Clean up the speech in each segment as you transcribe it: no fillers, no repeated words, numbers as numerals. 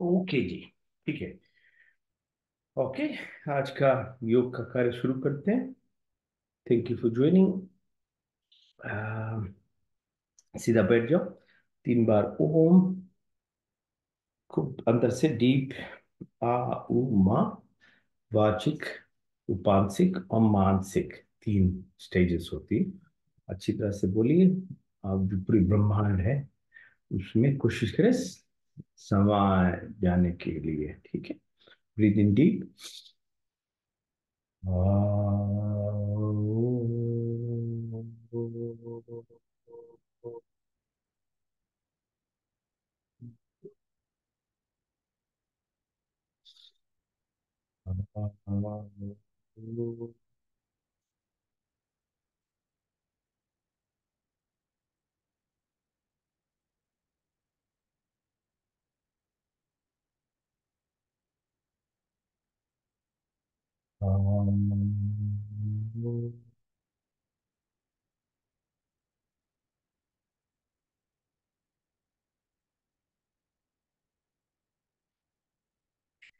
Okay जी। ठीक है। Okay. आज का योग का कार्य शुरू करते हैं। Thank you for joining. सीधा बैठ जाओ। 3 बार ओम। खूब अंदर से डीप। आ उ मा। वाचिक, उपांशिक और मानसिक 3 स्टेजेस होती। अच्छी तरह से बोलिए। आप जो पूरी ब्रह्मांड है उसमें कोशिश करें समा जाने के लिए। ठीक है। Breathe in deep.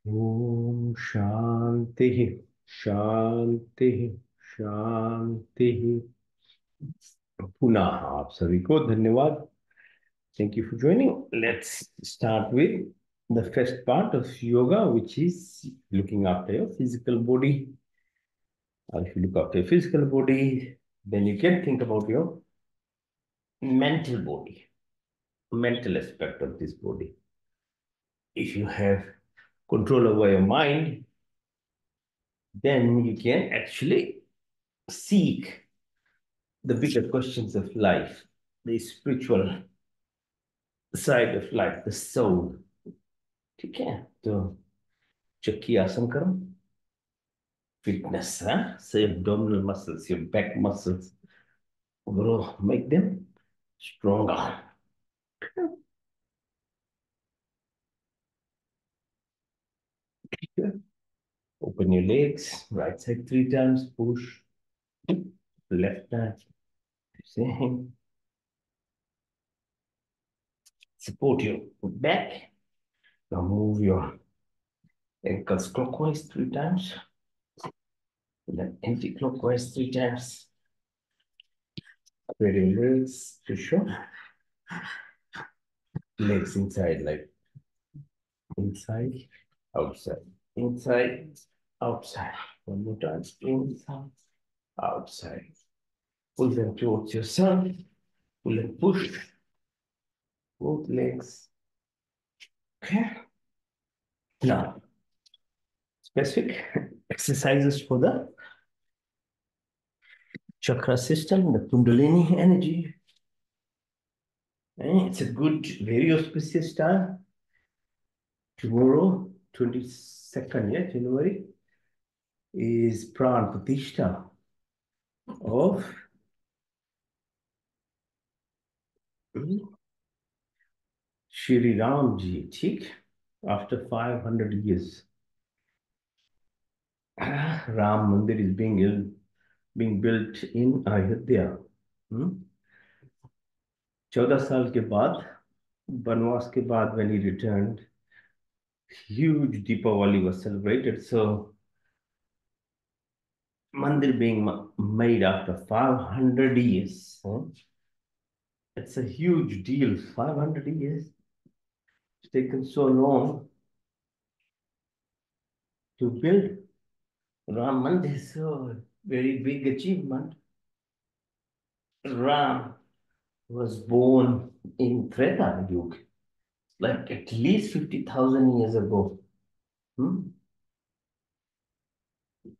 ओम शांति शांति शांति। पुनः आप सभी को धन्यवाद। Thank you for joining. Let's start with the first part of yoga, which is looking after your physical body. If you look after your physical body, then you can think about your mental body, mental aspect of this body. If you have control over your mind, then you can actually seek the bigger questions of life, the spiritual side of life, the soul. ठीक है। तो चक्की आसन करो। Fitness, huh? Say abdominal muscles, your back muscles, grow, make them stronger. Yeah. Open your legs, right side 3 times, push, left side, same. Support your back. Now move your ankles clockwise 3 times, then anti-clockwise 3 times. Spread your legs to show. Legs inside, like inside, outside, inside, outside. One more time, inside, outside. Pull them towards yourself. Pull and push. Both legs. Okay. Now, specific exercises for the chakra system, the Kundalini energy. It's a good, very auspicious time. Tomorrow, 22nd, yeah, January, is Pran Pratishtha of Shri Ram Ji, ठीक? After 500 years, Ram Mandir is being built in Ayodhya. 14 साल के बाद, बनवास के बाद, when he returned, huge Deepavali was celebrated. So Mandir being made after 500 years, it's a huge deal. 500 years. It's taken so long to build Ram Mandir. So very big achievement. Ram was born in Treta Yuga, like at least 50,000 years ago.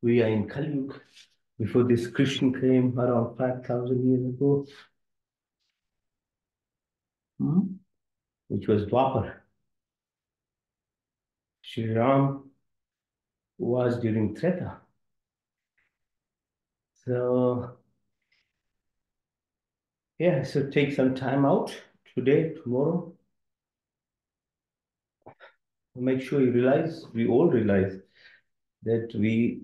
We are in Kali Yuga. Before this, Krishna came around 5,000 years ago, which was Dwapar. Sri Ram was during Treta. So, yeah, so take some time out today, tomorrow. Make sure you realize, we all realize that we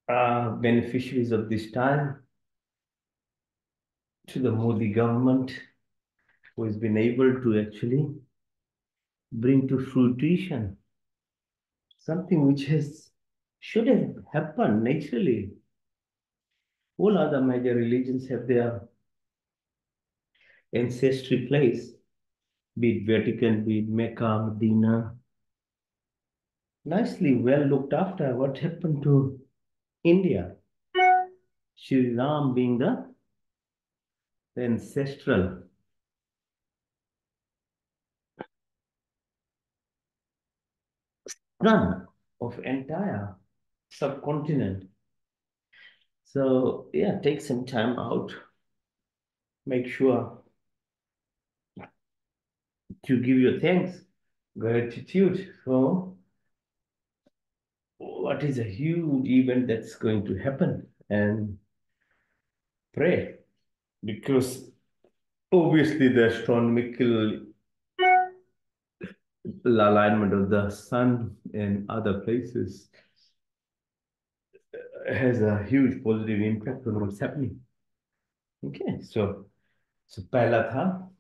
are beneficiaries of this time, to the Modi government, who has been able to actually bring to fruition something which has should have happened naturally. All other major religions have their ancestry place, be it Vatican, be it Mecca, Medina, nicely well looked after. What happened to India? Sri Ram being the ancestral son of entire subcontinent. So yeah, take some time out. Make sure to give your thanks, gratitude for what is a huge event that's going to happen, and pray because obviously the astronomical alignment of the sun and other places has a huge positive impact on what's happening. Okay, so पहला था,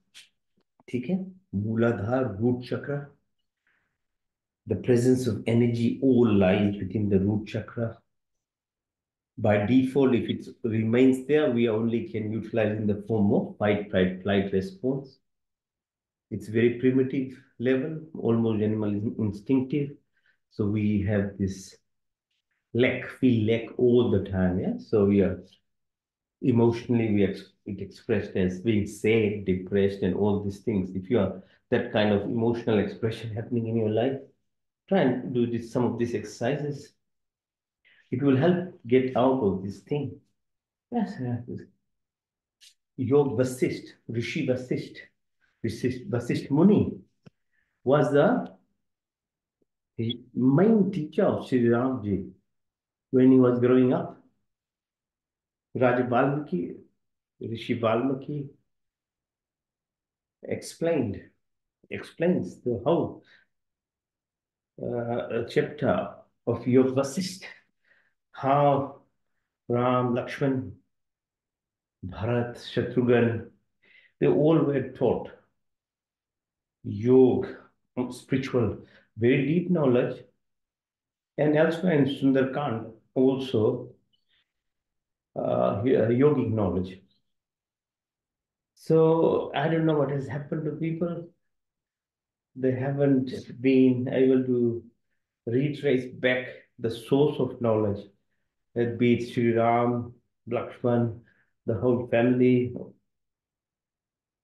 ठीक है, मूलाधार root chakra. The presence of energy all lies within the root chakra. By default, if it remains there, we only can utilize in the form of fight, fight, flight response. It's very primitive level, almost animal instinctive. So we have this feel lack all the time. Yeah. So we are emotionally, it expressed as being sad, depressed, and all these things. If you are that kind of emotional expression happening in your life, try and do some of these exercises. It will help get out of this thing. Yes, Yog Vasisht, Rishi Vasisht, Vasisht Muni was the main teacher of Sri Ramji when he was growing up. Raja Valmiki, Rishi Valmiki explained, explains the whole chapter of Yog Vasisht, how Ram, Lakshman, Bharat, Shatrughan, they all were taught yoga, spiritual, very deep knowledge. And elsewhere in Sundarkand, also yogic knowledge. So I don't know what has happened to people. They haven't been able to retrace back the source of knowledge, be it Sri Ram, Lakshman, the whole family,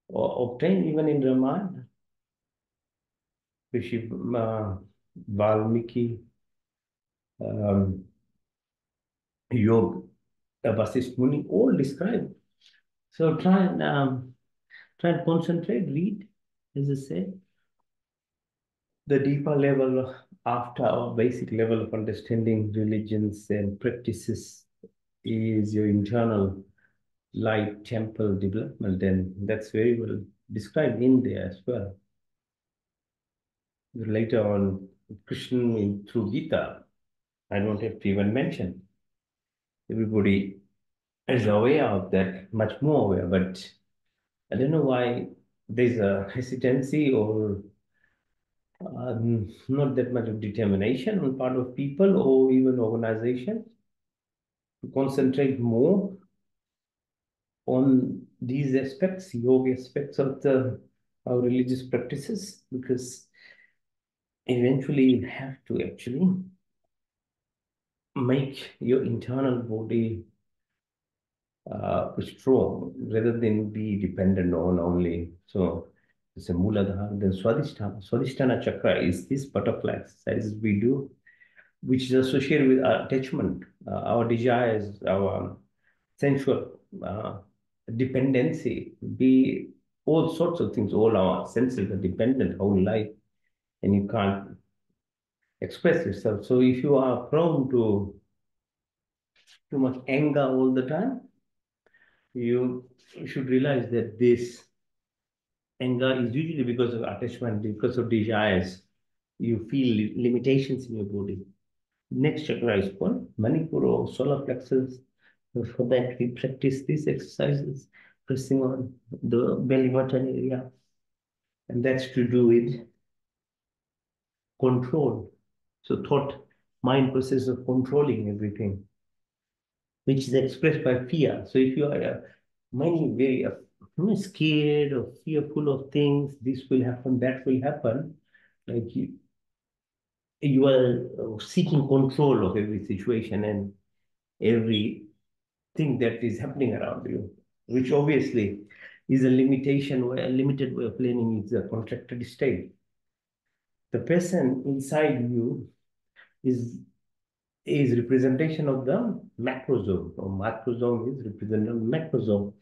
or obtained even in Ramayana. Rishi Valmiki, um, Yoga, Vasisht Muni, all described. So try and concentrate, read, as I say. The deeper level after our basic level of understanding religions and practices is your internal light temple development, and that's very well described in there as well. Later on, Krishna through Gita, I don't have to even mention. Everybody is aware of that, much more aware, but I don't know why there's a hesitancy or not that much of determination on part of people or even organizations to concentrate more on these aspects, yoga aspects of the our religious practices, because eventually you have to actually make your internal body strong rather than be dependent on only. So it's a Muladhara, then Swadhisthana. Swadhisthana chakra is this butterfly exercises we do, which is associated with attachment, our desires, our sensual dependency, be all sorts of things. All our senses are dependent whole life, and you can't express yourself. So if you are prone to too much anger all the time, you should realize that this anger is usually because of attachment, because of desires. You feel limitations in your body. Next chakra is called Manipura or solar plexus. So for that, we practice these exercises, pressing on the belly button area. And that's to do with control. So thought, mind process of controlling everything, which is expressed by fear. So if you are many very scared or fearful of things, this will happen, that will happen. Like you are seeking control of every situation and everything that is happening around you, which obviously is a limitation, a limited way of learning is a contracted state. The person inside you is representation of the macrosome, or macrosome is represented of macrosome.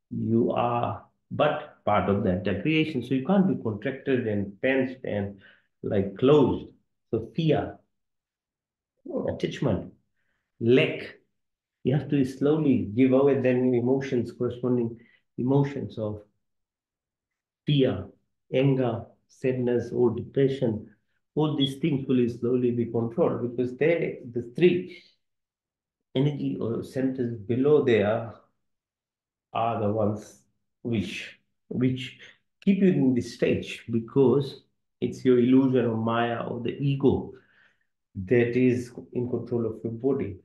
You are but part of that creation, so you can't be contracted and fenced and like closed. So fear, attachment, lack. You have to slowly give away then emotions, corresponding emotions of fear, anger, sadness, or depression. All these things will slowly be controlled because the three energy or centers below there are the ones which keep you in this stage, because it's your illusion of Maya or the ego that is in control of your body.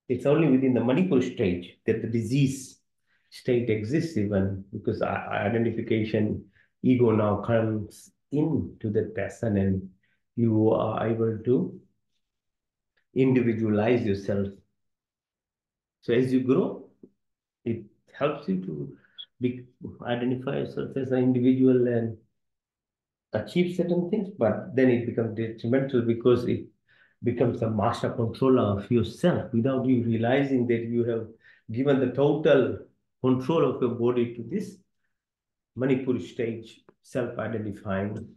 It's only within the Manipur stage that the disease state exists, even because identification, ego now comes into that person, and you are able to individualize yourself. So as you grow, it helps you to be, identify yourself as an individual and achieve certain things, but then it becomes detrimental because it becomes a master controller of yourself without you realizing that you have given the total control of your body to this Manipur stage, self-identifying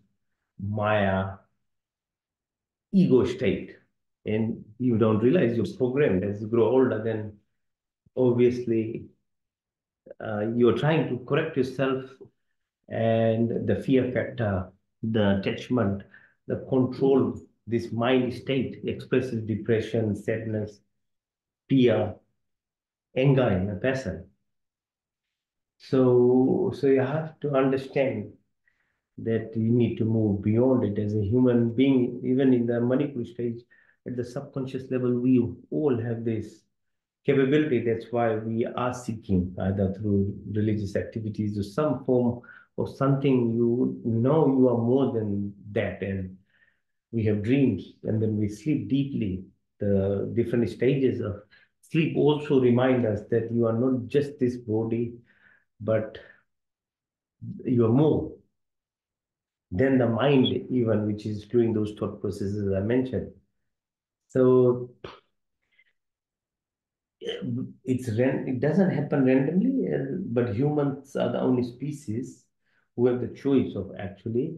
Maya ego state. And you don't realize you're programmed as you grow older, then obviously you're trying to correct yourself, and the fear factor, the attachment, the control, this mind state expresses depression, sadness, fear, anger in a person. So you have to understand that you need to move beyond it as a human being, even in the Manipur stage, at the subconscious level, we all have this capability. That's why we are seeking either through religious activities or some form of something. You know you are more than that, and we have dreams, and then we sleep deeply. The different stages of sleep also remind us that you are not just this body, but you are more than the mind, even, which is doing those thought processes I mentioned. So it doesn't happen randomly, but humans are the only species who have the choice of actually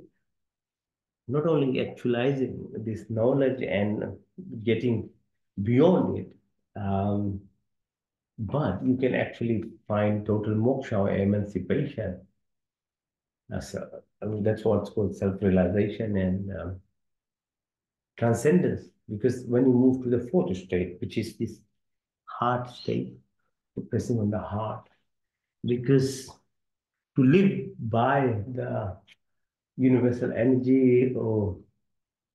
not only actualizing this knowledge and getting beyond it, um, but you can actually find total moksha or emancipation. I mean, that's what's called self-realization and transcendence. Because when you move to the fourth state, which is this heart state, focusing on the heart, because to live by the universal energy or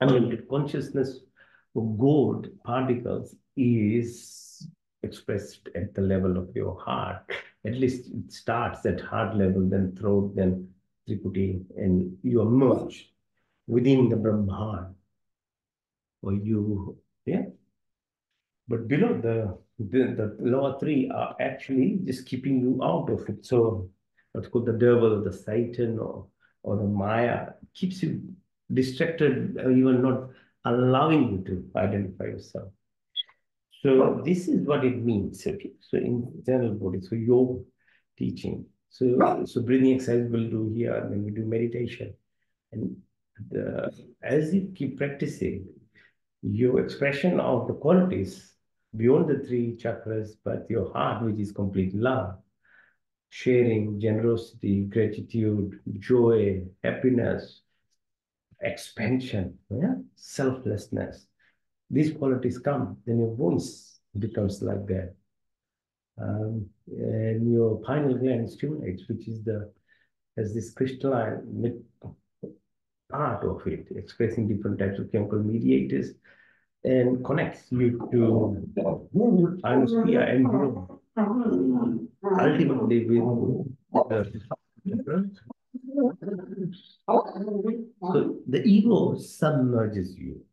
unlimited consciousness of God particles is expressed at the level of your heart. At least it starts at heart level, then throat, then Trikuti, and you emerge within the Brahman, or you, yeah. But below the lower three are actually just keeping you out of it. So what's called the devil, the Satan, or the Maya keeps you distracted, or even not allowing you to identify yourself. So this is what it means. Okay. So in general body, so yoga teaching. So breathing exercise we'll do here, and then we do meditation. And as you keep practicing, your expression of the qualities beyond the three chakras, but your heart, which is complete love, sharing, generosity, gratitude, joy, happiness, expansion, yeah? Selflessness. These qualities come, then your voice becomes like that. And your pineal gland stimulates, which is the, as this crystalline part of it, expressing different types of chemical mediators and connects you to ionosphere and you ultimately with the so the ego submerges you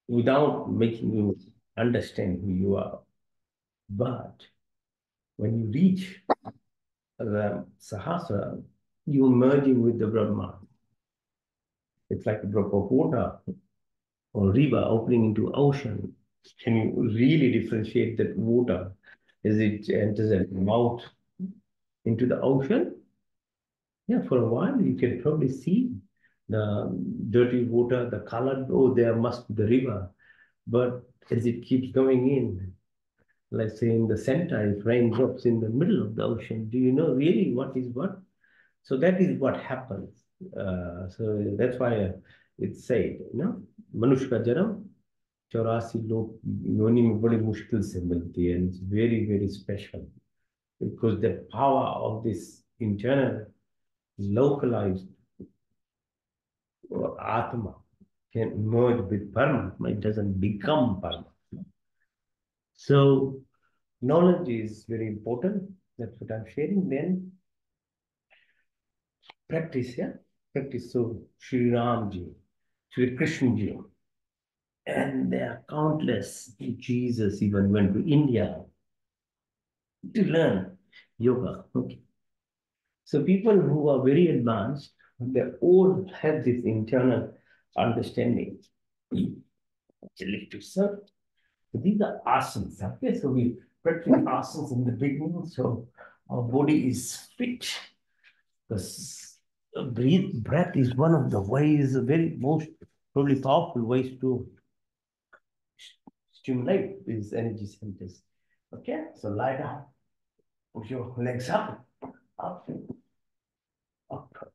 without making you understand who you are. But when you reach the Sahasra, you're merging with the Brahma. It's like a drop of water or river opening into ocean. Can you really differentiate that water as it enters a mouth into the ocean? Yeah, for a while you can probably see the dirty water, the colored, oh, there must be the river. But as it keeps going in, let's say in the center, if rain drops in the middle of the ocean, do you know really what is what? So that is what happens. So that's why it's said, you know, मनुष्य का जन्म 84 लोग योनि में बड़ी मुश्किल से मिलती है and it's very very special because the power of this internal localized Atma can merge with Paramatma. It doesn't become Paramatma. So knowledge is very important. That's what I'm sharing. Then practice, yeah? Practice. So Sri Ramji, Sri Krishnaji, and there are countless. Jesus even went to India to learn yoga. Okay. So people who are very advanced, they all have this internal understanding. Lift yourself. So these are asanas. Okay, so we practice asanas in the beginning, so our body is fit. Because breath is one of the ways, the very most probably powerful ways to stimulate these energy centers. Okay, so lie down, put your legs up, up,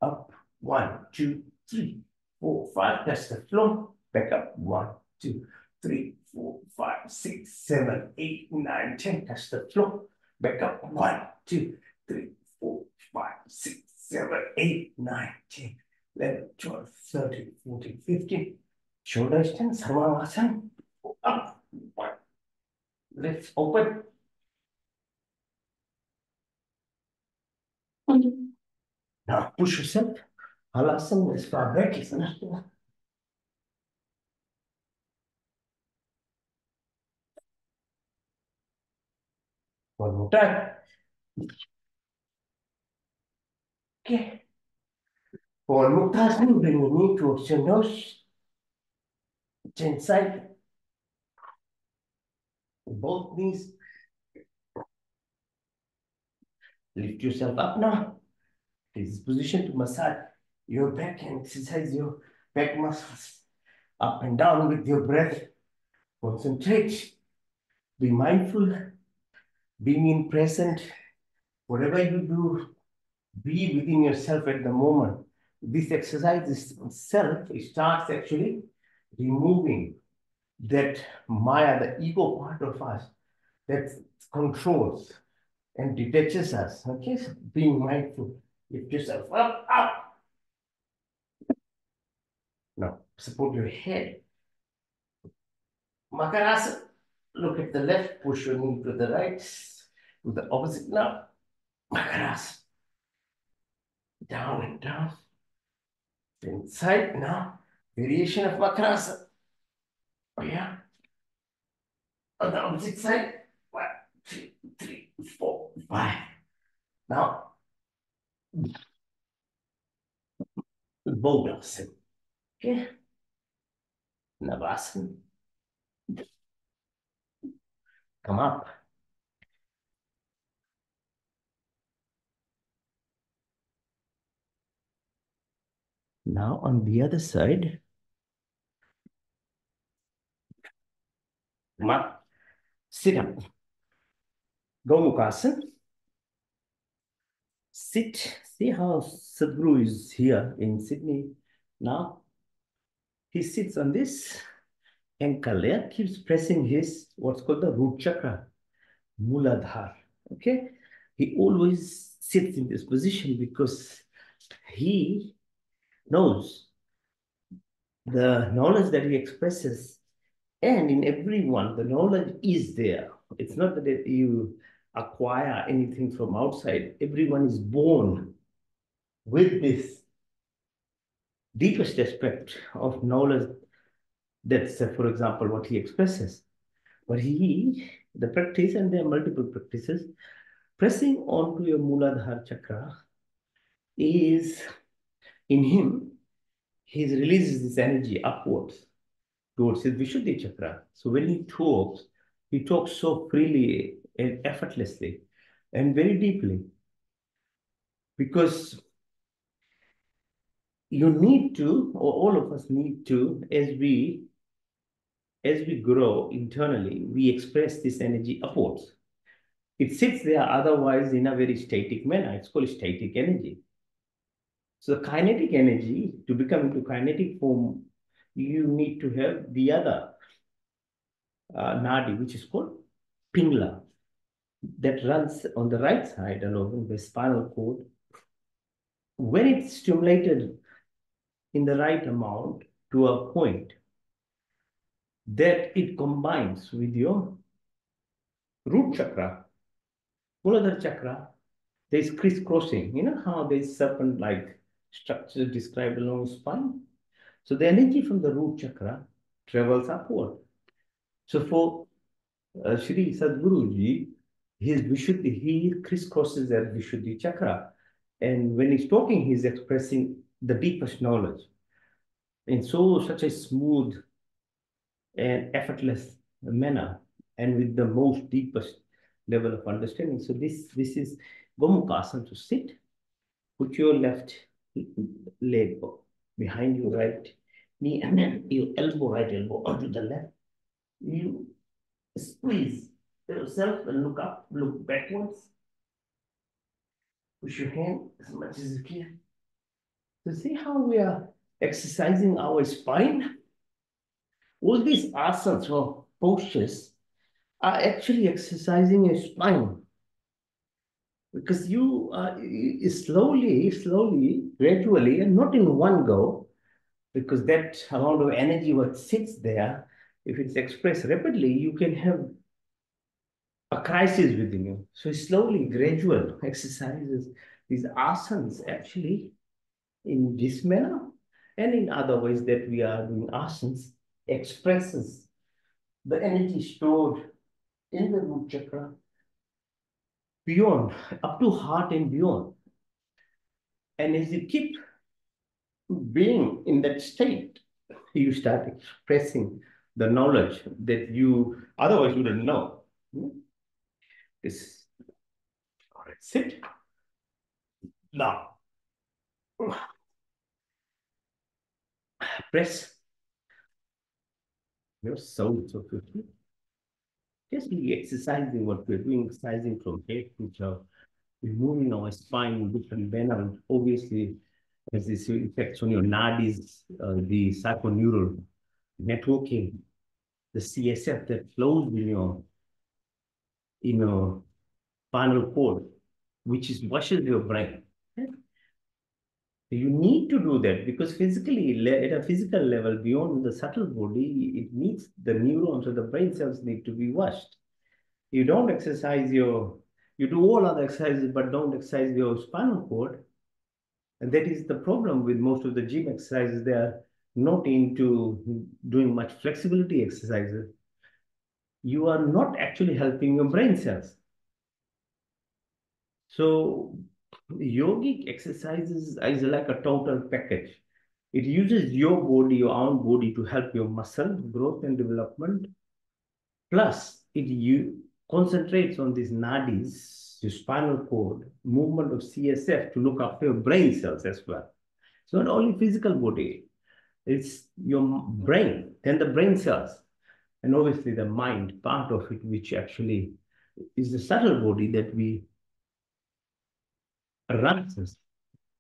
up. 1, 2, 3, 4, 5. That's the floor. Back up. 1, 2, 3, 4, 5, 6, 7, 8, 9, 10. That's the floor. Back up. 1, 2, 3, 4, 5, 6, 7, 8, 9, 10. 11, 12, 13, 14, 15. Shoulder extend. Sarvangasana. Up. Lips open. Now push yourself. Halasana as far back as possible. One more time. Okay. For Muktasana, bring your knee towards your nose, chin side, both knees. Lift yourself up now. Take this position to massage your back and exercise your back muscles up and down with your breath. Concentrate. Be mindful. Being in present. Whatever you do, be within yourself at the moment. This exercise itself starts actually removing that Maya, the ego part of us that controls and detaches us. Okay, so being mindful. Lift yourself up, up. Now support your head. Makarasana. Look at the left, push your knee to the right. Do the opposite now. Makarasana. Down and down. Inside now. Variation of Makarasana. Oh yeah. On the opposite side. 1, 2, 3, 4, 5. Now, Bodasana. Okay. Navasana. Come up. Now on the other side. Come up. Sit up. Gomukasana. Sit. See how Sadhguru is here in Sydney now. He sits on this ankle there, keeps pressing his what's called the root chakra, Muladhar. Okay, he always sits in this position because he knows the knowledge that he expresses, and in everyone, the knowledge is there. It's not that you acquire anything from outside. Everyone is born with this deepest aspect of knowledge. That's, for example, what he expresses. But the practice, and there are multiple practices, pressing onto your Muladhara chakra is in him, he releases this energy upwards towards his Vishuddhi chakra. So when he talks so freely and effortlessly and very deeply because you need to, or all of us need to, as we grow internally, we express this energy upwards. It sits there otherwise in a very static manner. It's called static energy. So the kinetic energy, to become into kinetic form, you need to have the other nadi, which is called pingla, that runs on the right side along the spinal cord. When it's stimulated in the right amount to a point, that it combines with your root chakra, Muladhara chakra, there's crisscrossing. You know how there's serpent-like structure described along the spine? So the energy from the root chakra travels upward. So for Shri Sadhguruji, he crisscrosses that Vishuddhi chakra. And when he's talking, he's expressing the deepest knowledge in such a smooth and effortless manner and with the most deepest level of understanding. So this is Gomukasana, to sit. Put your left leg behind your right knee and then your right elbow onto the left. You squeeze yourself and look up, look backwards. Push your hand as much as you can. So see how we are exercising our spine? All these asanas or postures are actually exercising your spine because you are slowly, gradually, and not in one go, because that amount of energy what sits there, if it's expressed rapidly, you can have a crisis within you. So slowly, gradual exercises, these asanas actually in this manner and in other ways that we are doing asanas expresses the energy stored in the root chakra beyond, up to heart and beyond. And as you keep being in that state, you start expressing the knowledge that you otherwise wouldn't know. This, all right, sit. Now, press your soles of your feet. Just be exercising what we're doing, exercising from head to toe. We're moving our spine in different manner. Obviously, as this effects on your nadis, the psychoneural networking, the CSF that flows in your spinal cord, which is washes your brain. Okay? You need to do that because physically, at a physical level, beyond the subtle body, it needs the neurons or the brain cells need to be washed. You don't you do all other exercises, but don't exercise your spinal cord. And that is the problem with most of the gym exercises. They are not into doing much flexibility exercises. You are not actually helping your brain cells. So yogic exercises is like a total package. It uses your own body to help your muscle growth and development. Plus, it concentrates on these nadis, your spinal cord, movement of CSF to look after your brain cells as well. It's not only physical body, it's your brain, then the brain cells, and obviously the mind part of it, which actually is the subtle body that we runs us.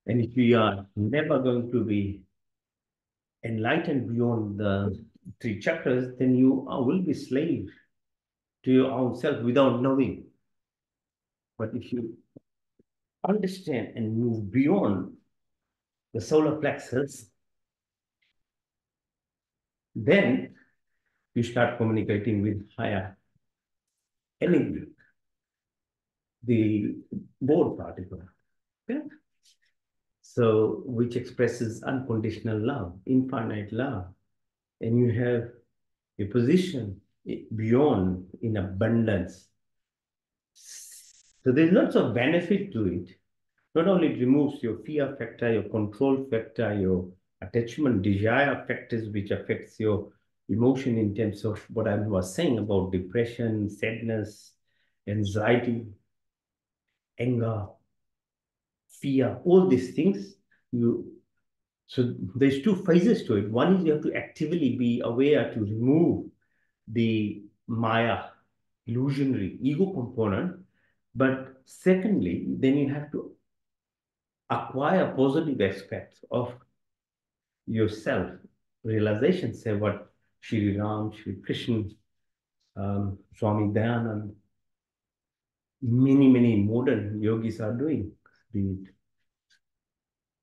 And if we are never going to be enlightened beyond the three chakras, then you will be slave to your own self without knowing. But if you understand and move beyond the solar plexus, Then you start communicating with higher energy, the board particle. Okay? So, which expresses unconditional love, infinite love. And you have a position beyond in abundance. So there's lots of benefit to it. Not only it removes your fear factor, your control factor, your attachment desire factors, which affects your emotion in terms of what I was saying about depression, sadness, anxiety, anger, fear, all these things. So there's two phases to it. One is you have to actively be aware to remove the Maya, illusionary ego component. But secondly, then you have to acquire positive aspects of yourself, realization, say what Shri Ram, Shri Krishna, Swami Dayanand, many modern yogis are doing, be it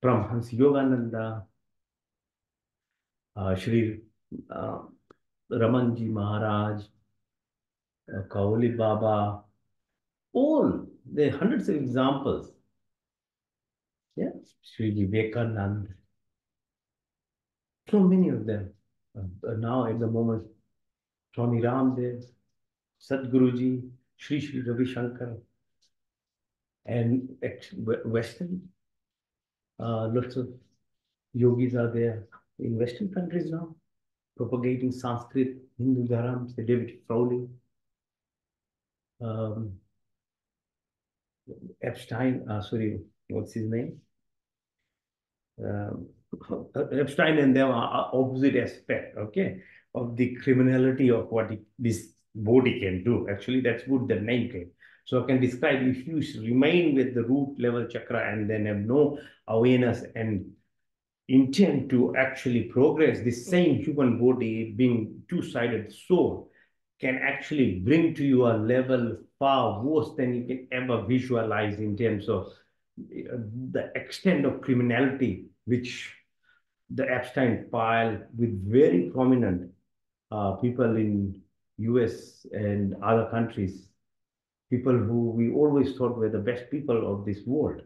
Paramahansa Yogananda, Shri uh, Ramanji Maharaj, Kauli Baba, all, there are hundreds of examples. Yeah, Sri Vivekananda, so many of them. Now at the moment, Swami Ramdev, Sadhguruji, Sri Ravi Shankar, and Western, lots of yogis are there in Western countries now, propagating Sanskrit, Hindu Dharam, say David Crowley, um, Epstein, sorry, what's his name? Um, Epstein and them are opposite aspect, okay, of the criminality of what this body can do. Actually, that's good the name came. So I can describe if you remain with the root level chakra and then have no awareness and intent to actually progress, the same human body being two-sided soul can actually bring to you a level far worse than you can ever visualize in terms of the extent of criminality which the Epstein file with very prominent people in US and other countries, people who we always thought were the best people of this world.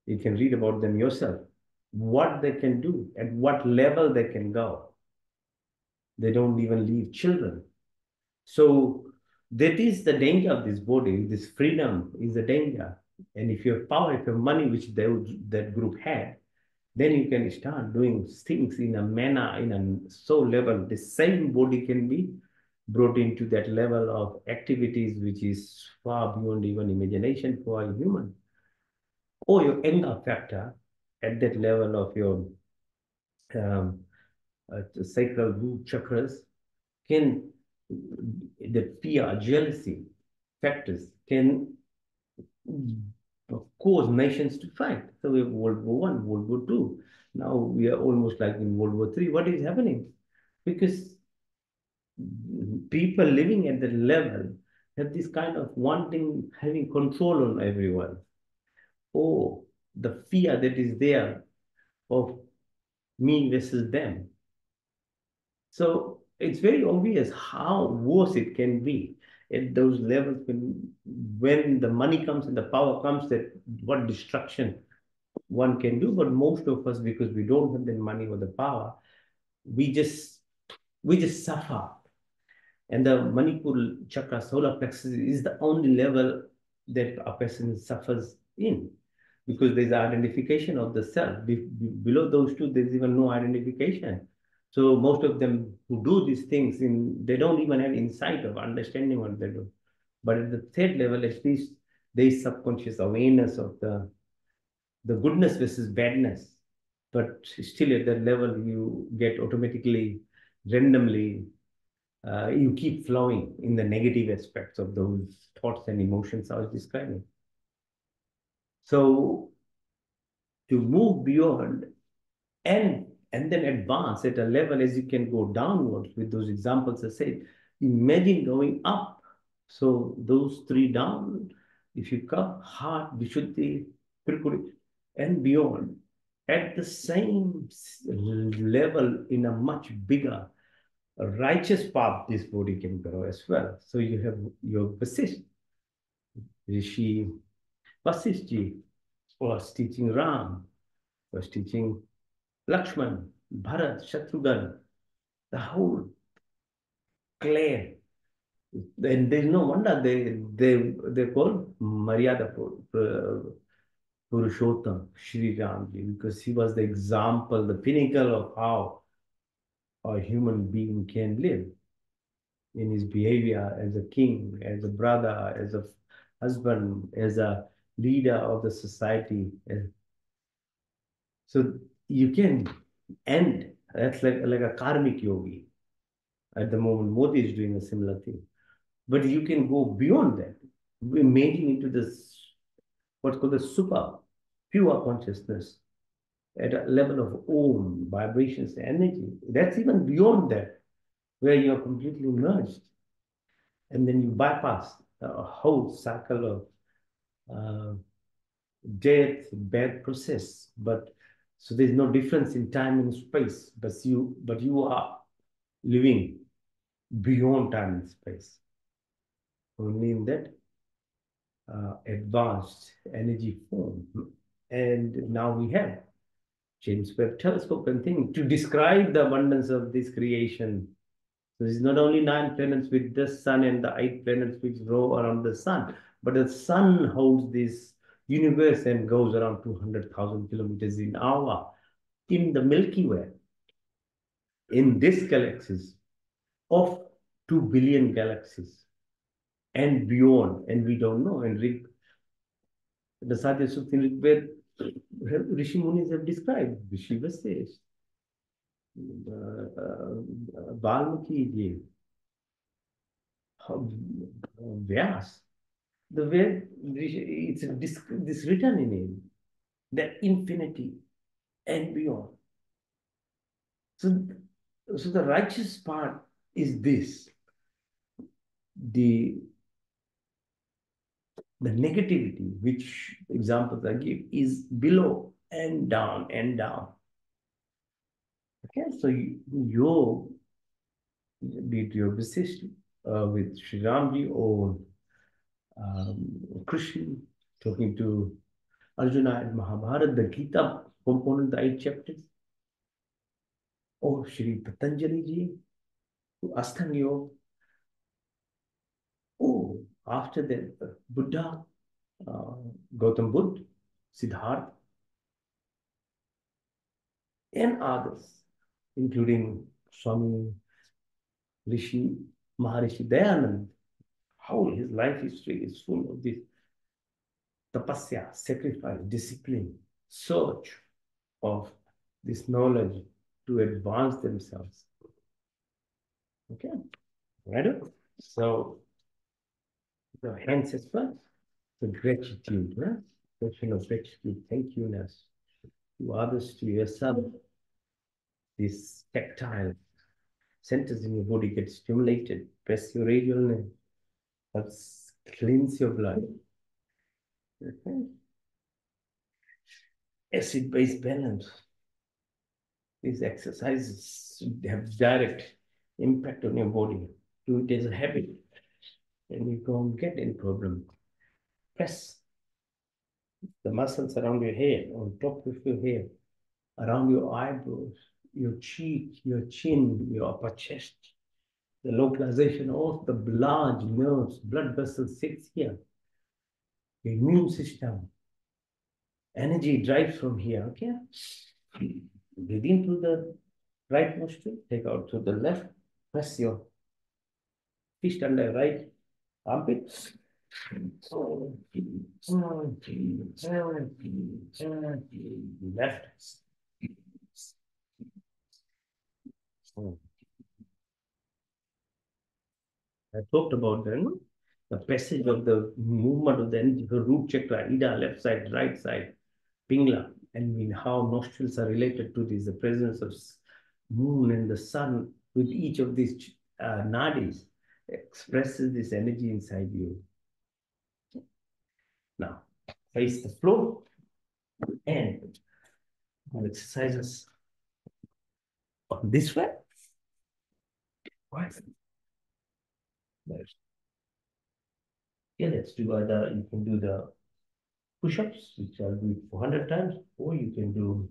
You can read about them yourself, what they can do, at what level they can go. They don't even leave children. So that is the danger of this body. This freedom is the danger. And if you have power, if you have money, which that group had, then you can start doing things in a manner, in a soul level. The same body can be brought into that level of activities, which is far beyond even imagination for a human. Or your anger factor at that level of your um, sacral root chakras can, the fear, jealousy factors can cause nations to fight. So we have World War One, World War Two. Now we are almost like in World War Three. What is happening? Because people living at that level have this kind of wanting, having control on everyone. Or the fear that is there of me versus them. So it's very obvious how worse it can be at those levels when the money comes and the power comes, that what destruction one can do. But most of us, because we don't have the money or the power, we just suffer. And the Manipur chakra, solar plexus, is the only level that a person suffers in, because there's identification of the self. Below those two, there's even no identification. So most of them who do these things, they don't even have insight of understanding what they do. But at the third level, at least there is subconscious awareness of the goodness versus badness. But still at that level, you get automatically, randomly, you keep flowing in the negative aspects of those thoughts and emotions I was describing. So to move beyond and then advance at a level as you can go downwards with those examples I said, imagine going up. So those three down, if you come heart, Vishuddhi, Tripuri, and beyond, at the same level in a much bigger righteous path this body can grow as well. So you have your Rishi Vasishji was teaching Ram, was teaching Lakshman, Bharat, Shatrughan, the whole clan. And there's no wonder they call Maryada Purushottam, Sri Ramji, because he was the example, the pinnacle of how a human being can live in his behavior as a king, as a brother, as a husband, as a leader of the society. So you can end, that's like a karmic yogi. At the moment, Modi is doing a similar thing. But you can go beyond that, imagine into this, what's called the super pure consciousness at a level of Om, vibrations, energy. That's even beyond that, where you're completely merged. And then you bypass a whole cycle of uh, death, bad process. But so there's no difference in time and space, but you are living beyond time and space. Only in that advanced energy form. And now we have James Webb Telescope and thing to describe the abundance of this creation. So it's not only 9 planets with the sun and the 8 planets which roll around the sun, but the sun holds this universe and goes around 200,000 kilometers in hour in the Milky Way, in this galaxies of 2 billion galaxies and beyond, and we don't know. And the Satya Sukti Rigved, Rishi Munis have described, Shiva says, Valmiki ji, Vyas, the way it's this written in him, the infinity and beyond. So, so the righteous part is this, the the negativity, which examples I give, is below and down and down. Okay, so you be it your decision with Sri Ramji or Krishna talking to Arjuna and Mahabharata, the Gita component, the 8 chapters, or Sri Patanjali ji, Asthana Yoga, or after that, Buddha, uh, Gautam Buddha, Siddhartha, and others, including Swami Rishi Maharishi Dayanand. How his life history is full of this tapasya, sacrifice, discipline, search of this knowledge to advance themselves. Okay, right? So the hence as well, the gratitude, huh? Question of gratitude, thank youness to others, to yourself. This tactile centers in your body get stimulated. Press your radial nerve. Let's cleanse your blood. Okay. Acid-base balance. These exercises have direct impact on your body. Do it as a habit, and you don't get any problem. Press the muscles around your head, on top of your head, around your eyebrows, your cheek, your chin, your upper chest. The localization of the large nerves, blood vessels sits here. Your immune system, energy drives from here, okay? Breathe in through the right nostril, take out through the left, press your fist under right armpit. Left. I talked about that, no? The passage of the movement of the energy, the root chakra, Ida, left side, right side, Pingla, and in how nostrils are related to this, the presence of moon and the sun with each of these nadis expresses this energy inside you. Now, face the floor and Small exercises on this way. Right. Yeah, let's do either you can do the push-ups, which I'll do 400 times, or you can do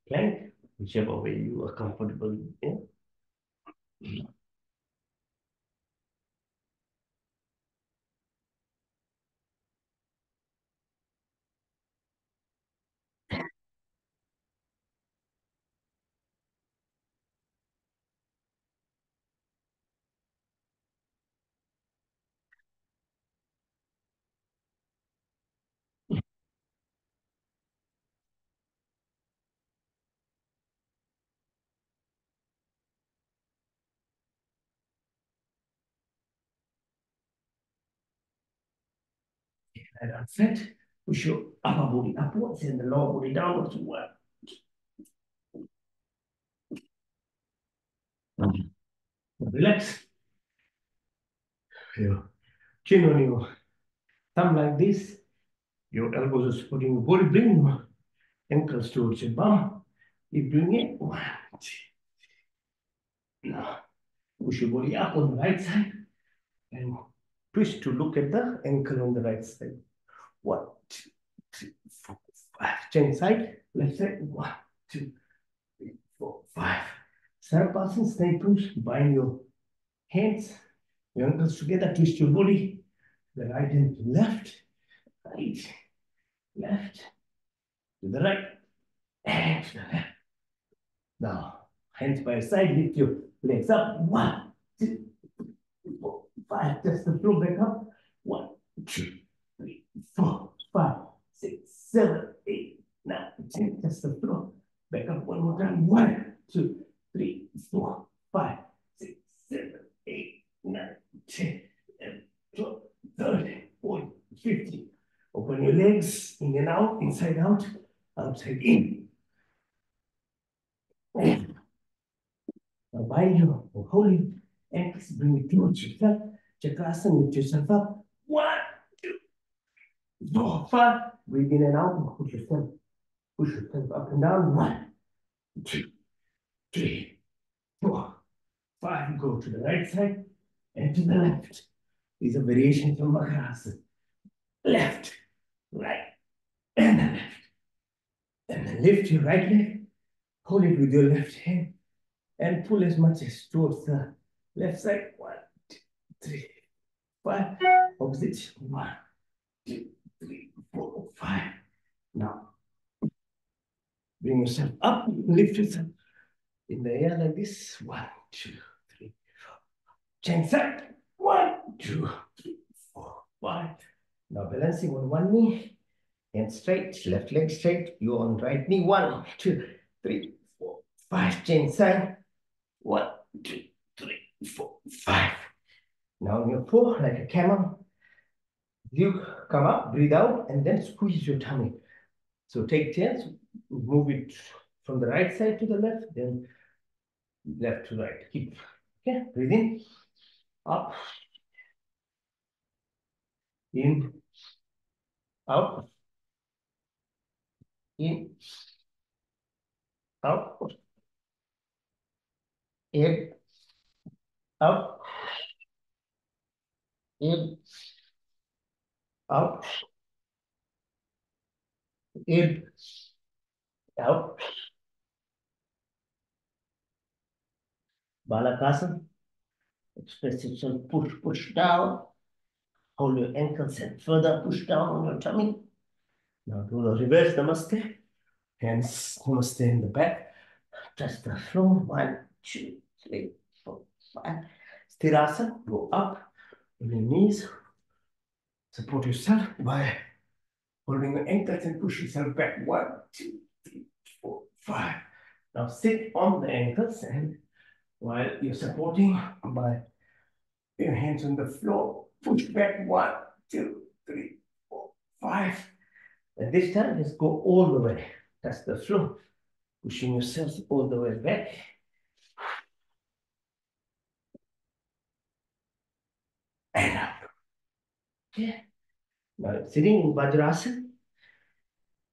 plank, whichever way you are comfortable in. And unfit, push your upper body upwards and the lower body downwards. One. Relax. Your chin on your thumb like this. Your elbows are supporting your body. Bring your ankles towards your bum. Keep doing it. One, two. Now, push your body up on the right side and push to look at the ankle on the right side. 1, 2, 3, 4, 5. Change side, left side. 1, 2, 3, 4, 5. Sarapasana, stay push. Bind your hands, your ankles together. Twist your body. The right hand to left, right, left, to the right, and to the left. Now, hands by your side. Lift your legs up. 1, 2, 4, 5. Just the floor back up. 1, 2, 3, 4, 5, 6, 7, 8, 9, 10. Just the floor. Back up one more time. 1, 2, 3, 4, 5, 6, 7, 8, 9, 10, 11, 12, 13, 14, 15. Open your legs in and out, inside out, outside in. Now bind your holy ankles, bring it towards yourself. Chakrasana, lift yourself up. 1, 2, 4, 5. Breathe in and out. Push yourself up and down. 1, 2, 3, 4, 5. Go to the right side and to the left. These are variations from Makarasana. Left, right, and the left. And then lift your right leg. Hold it with your left hand and pull as much as towards the left side. 1, 2, 3, 5. Opposite. 1, 2, 3, 4, 5. Now, bring yourself up, lift yourself in the air like this. 1, 2, 3, 4. Change side. 1, 2, 3, 4, 5. Now balancing on one knee and straight, left leg straight. You on right knee. 1, 2, 3, 4, 5. Change side. 1, 2, 3, 4, 5. Now on your four, like a camel, you come up, breathe out, and then squeeze your tummy. So take turns, move it from the right side to the left, then left to right. Keep, okay, breathe in, up, in, out, in, out, in, out, in, out, in, out. Balakasana, express yourself, push down, hold your ankles and further push down on your tummy. Now do the reverse namaste. Hands namaste in the back. Touch the floor. 1, 2, 3, 4, 5. Sthirasana. Go up on your knees. Support yourself by holding your ankles and push yourself back. 1, 2, 3, 4, 5. Now sit on the ankles and while you're supporting by your hands on the floor, push back. 1, 2, 3, 4, 5. And this time, just go all the way. That's the floor. Pushing yourself all the way back. And up. Okay. Now sitting in Vajrasana.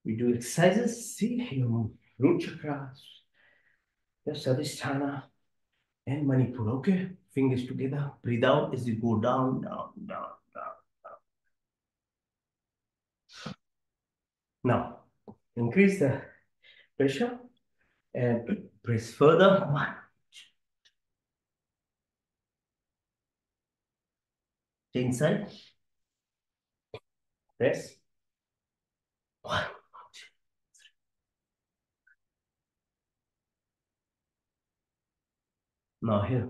We do exercises, see your root chakra, your sHRi, and Manipur. Okay, fingers together. Breathe out as you go down, down, down, down. Now, increase the pressure and press further. One. Stay inside. Press. One. Now here,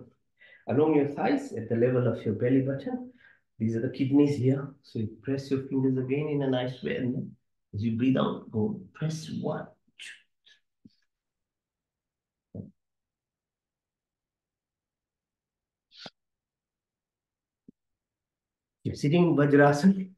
along your thighs at the level of your belly button. These are the kidneys here. So you press your fingers again in a nice way. And then as you breathe out, go press one. You're sitting in Vajrasana.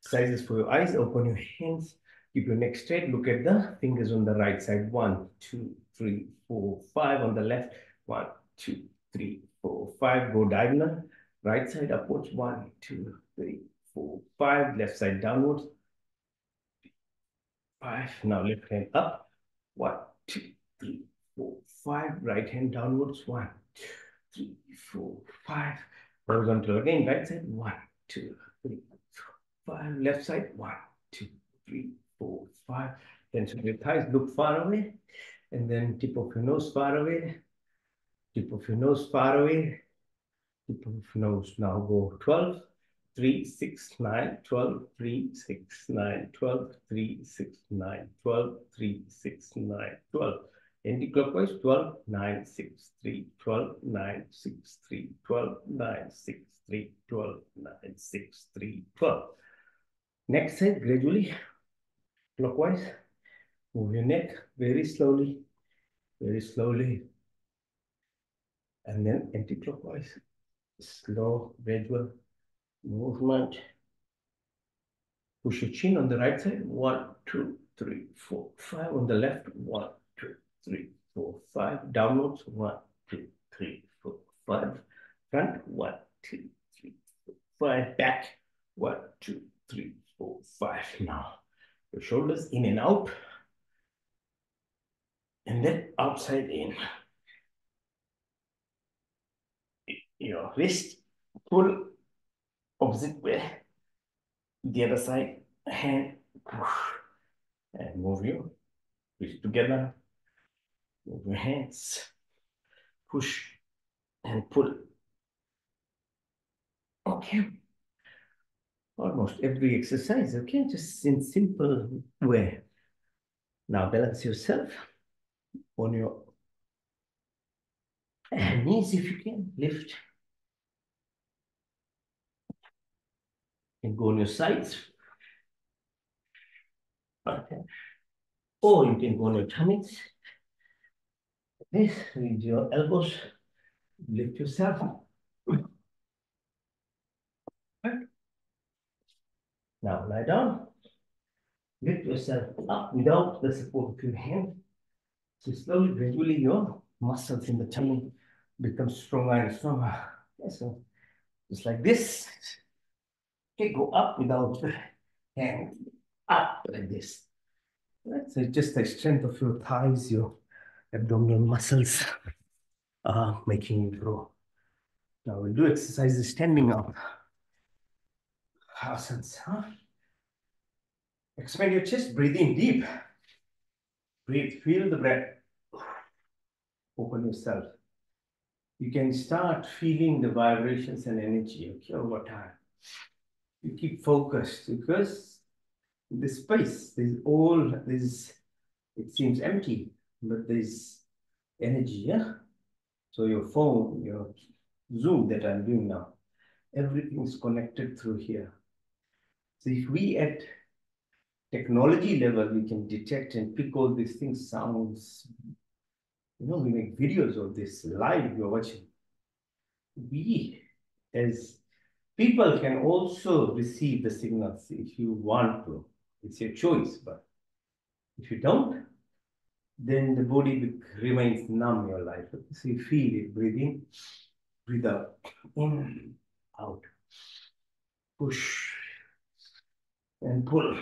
Exercises for your eyes. Open your hands. Keep your neck straight. Look at the fingers on the right side. 1, 2, 3, 4, 5. On the left. 1, 2, 3, 4, 5. Go diagonal. Right side upwards. 1, 2, 3, 4, 5. Left side downwards. 5. Now left hand up. 1, 2, 3, 4, 5. Right hand downwards. 1, 2, 3, 4, 5. Horizontal again. Right side. 1, 2, 3, 4, 5. Left side. 1, 2, 3, 4, 5. Tension your thighs. Look far away. And then tip of your nose far away. Tip of your nose far away. Tip of your nose. Now go 12. 3, 6, 9, 12, 3, 6, 9, 12, 3, 6, 9, 12, 3, 6, 9, 12. Anti-clockwise 12, 9, 6, 3, 12, 9, 6, 3, 12, 9, 6, 3, 12, 9, 6, 3, 12. Next side gradually, clockwise. Move your neck very slowly, and then anti-clockwise. Slow, gradual movement. Push your chin on the right side. 1, 2, 3, 4, 5. On the left. 1, 2, 3, 4, 5. Downwards. 1, 2, 3, 4, 5. Front. 1, 2, 3, 4, 5. Back. 1, 2, 3, 4, 5. Now your shoulders in and out. And then outside in. Your wrist. Pull opposite way. The other side. Hand. And move your wrist together. Move your hands. Push and pull. Okay. Almost every exercise, okay? Just in simple way. Now balance yourself on your knees if you can. Lift. And go on your sides. Okay. Or you can go on your tummies. This, with your elbows. Lift yourself. Right. Now lie down. Lift yourself up without the support of your hand. So slowly, gradually, your muscles in the tummy become stronger and stronger. Okay, so just like this. Okay, go up without the hand. Up like this. Right? So just the strength of your thighs, your abdominal muscles are making you grow. Now we'll do exercises standing up. Asanas. Huh? Expand your chest, breathe in deep. Breathe, feel the breath. Open yourself. You can start feeling the vibrations and energy, okay, over time. You keep focused because this space, it seems empty, but there's energy, yeah? So your phone, your Zoom that I'm doing now, everything's connected through here. So if we at technology level, we can detect and pick all these things, sounds, we make videos of this live, you're watching. We, as people, can also receive the signals if you want to. It's your choice, but if you don't, then the body remains numb your life. So you feel it, breathe in, breathe out, in, out, push, and pull.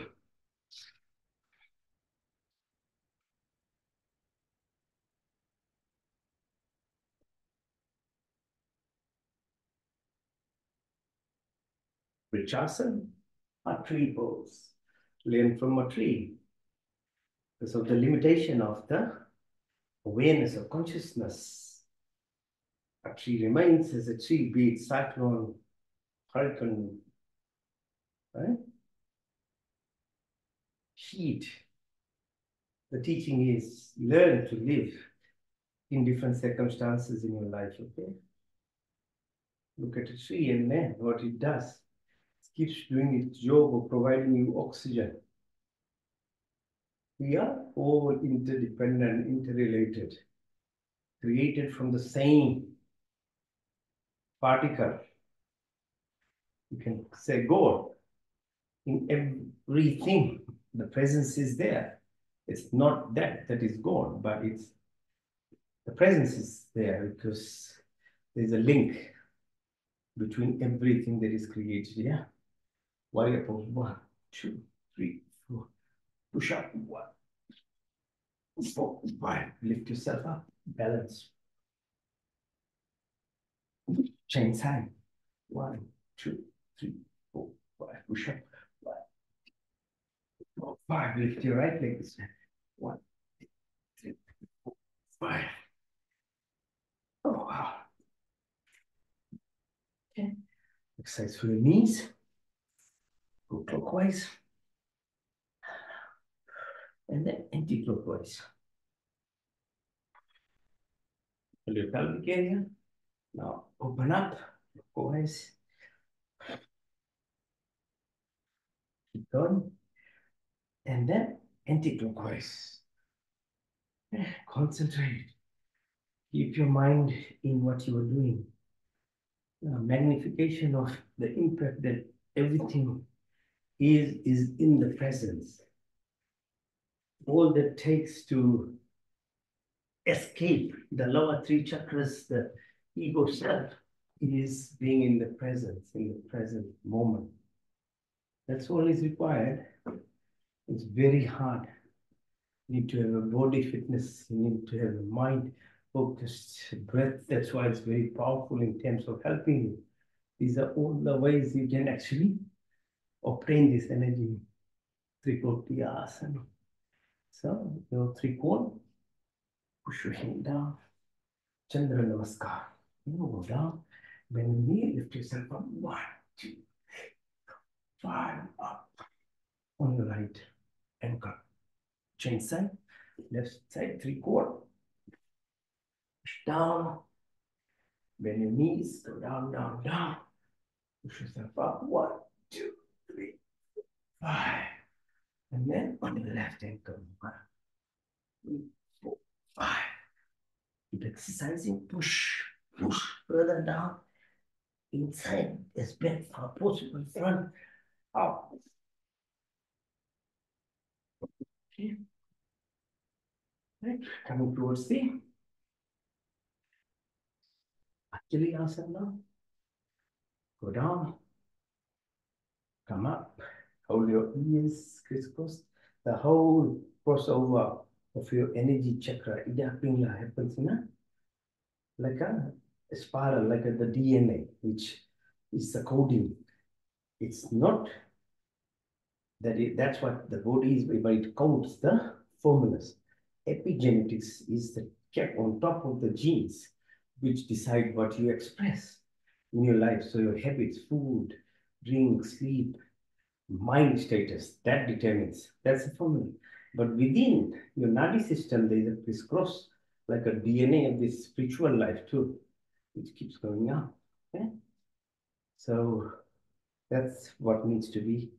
Richardson, a tree pose. Learn from a tree because of the limitation of the awareness of consciousness. A tree remains as a tree, be it cyclone, hurricane, right? Heat. The teaching is learn to live in different circumstances in your life, okay? Look at a tree and then what it does. It keeps doing its job of providing you oxygen. We are all interdependent, interrelated, created from the same particle. You can say God. In everything, the presence is there. It's not that is God, but it's the presence is there because there's a link between everything that is created. Yeah. Warrior pose. 1, 2, 3, 4. Push up. 1, 4, 5. Lift yourself up. Balance. Change side. 1, 2, 3, 4, 5. Push up. 1, 4, 5. Lift your right leg. 1, 2, 3, 4, 5. Oh, wow. Okay. Exercise for your knees. Go clockwise. And then anti-clockwise. Hold your pelvic area. Now open up. Clockwise. Keep going. And then anti-clockwise. Concentrate. Keep your mind in what you are doing. Magnification of the impact that everything is in the presence. All that takes to escape the lower 3 chakras, the ego self, is being in the present moment. That's all is required. It's very hard. You need to have a body fitness, you need to have a mind focused breath. That's why it's very powerful in terms of helping you. These are all the ways you can actually obtain this energy. Trikoti asana. So, your trikon, push your hand down. Chandra Namaskar. You go down. Bend your knee, lift yourself up. 1, 2, 5, up. On your right ankle. Change side. Left side, 3/4. Push down. Bend your knees. Go down, down, down. Push yourself up. 1, 2, 3, 5. And then on your left ankle. 1, 3, 4, 5. Keep exercising. Push. Push further down. Inside as bent far possible. Front. Up. Okay. Right. Coming towards the Achilles asana. Go down. Come up. Hold your ears crisscross. The whole crossover of your energy chakra, Ida Pingla, happens in like a spiral, like the DNA, which is the coding. It's not that's what the body is, but it codes the formulas. Epigenetics is the check on top of the genes, which decide what you express in your life. So your habits, food, drink, sleep, mind status, that determines. That's the formula. But within your nadi system, there is a crisscross, like a DNA of this spiritual life too, which keeps going up. Okay? So that's what needs to be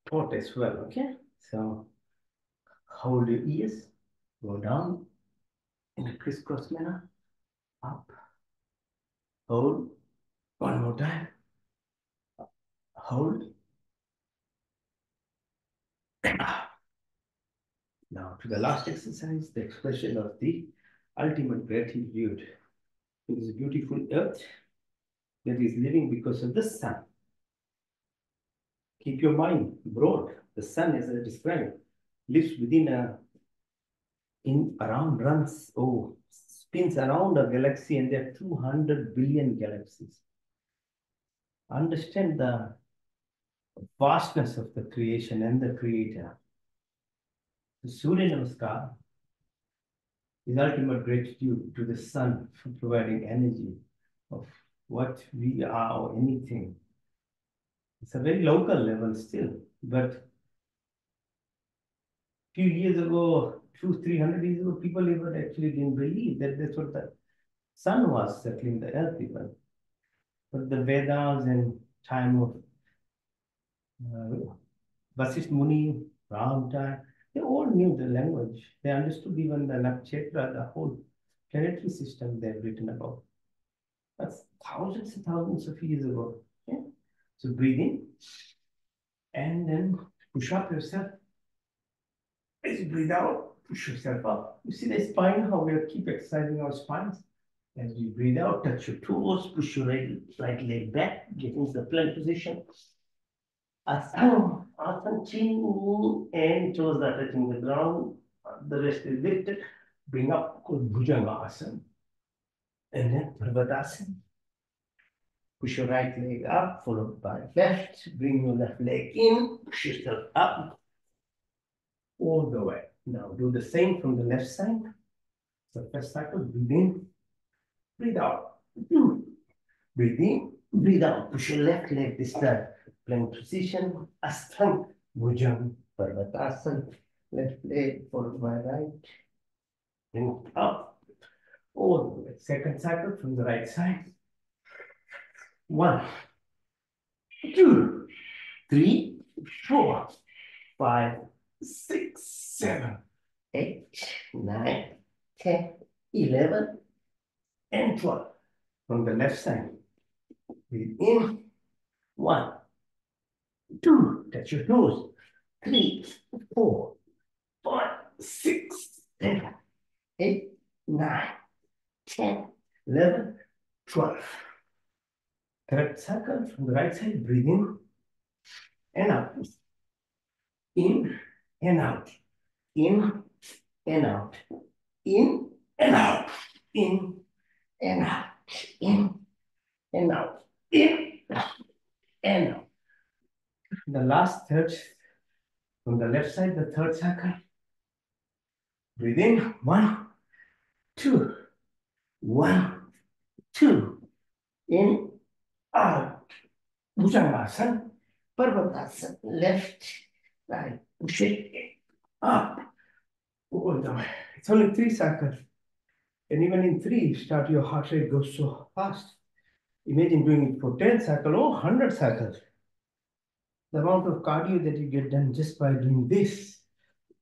taught as well. Okay? So hold your ears, go down in a crisscross manner, up, hold, one more time, hold, up. Now to the last exercise, the expression of the ultimate gratitude. It is a beautiful earth that is living because of the sun. Keep your mind broad. The sun, as I described, lives within spins around a galaxy, and there are 200 billion galaxies. understand the vastness of the creation and the creator. The Surya Namaskar is ultimate gratitude to the sun for providing energy of what we are or anything. It's a very local level still, but few years ago, 300 years ago, people even actually didn't believe that that's what the sun was settling the earth even. But the Vedas and time of uh, Vasisht Muni, Ram time, they all knew the language. They understood even the nakshatra, the whole planetary system they've written about. That's thousands and thousands of years ago. Okay? So breathe in and then push up yourself. As you breathe out, push yourself up. You see the spine, how we keep exercising our spines. As we breathe out, touch your toes, push your right leg back, get into the plank position. Asana, chin, and toes are touching the ground. The rest is lifted. Bring up, called Bhujanga Asana. And then Parvatasana. Push your right leg up, followed by left. Bring your left leg in, push yourself up all the way. Now do the same from the left side. So first cycle, breathe in, breathe out. Breathe in, breathe out. Push your left leg this time. Plank position, Ashtanga, Bhujanga, Parvatasana. Left leg followed by right. Bring it up all the way. Second cycle from the right side. 1, 2, 3, 4, 5, 6, 7, 8, 9, 10, 11, and 12. From the left side. Breathe in. 1, 2, touch your toes. 3, 4, 5, 6, 7, 8, 9, 10, 11, 12. Third circle from the right side. Breathe in and out. In and out. In and out. In and out. In and out. In and out. In and out. The last third from the left side, the third circle. Breathe in. 1, 2. 1, 2. In, out. Bhujangasana. Parvatasana. Left, right. Push it up. All the way. It's only 3 cycles. And even in 3, start your heart rate goes so fast. Imagine doing it for 10 cycles or 100 cycles. The amount of cardio that you get done just by doing this,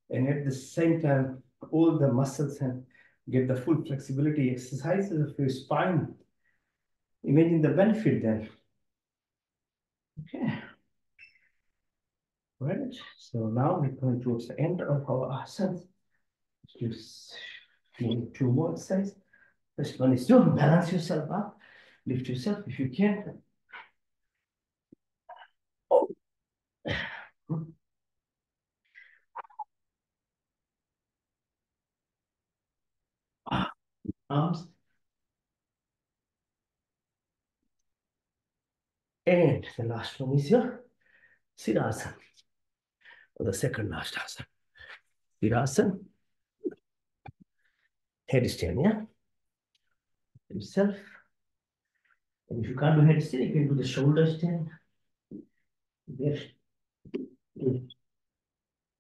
and at the same time, all the muscles and get the full flexibility exercises of your spine. Imagine the benefit then. Okay. Right. So now we're going towards the end of our asanas. Just 2 more exercises. First one is to balance yourself up, lift yourself if you can. Oh. Arms. And the last one is your Siddhasana, or the second last asana. Siddhasana. Headstand, yeah? Yourself. And if you can't do headstand, you can do the shoulder stand. Lift.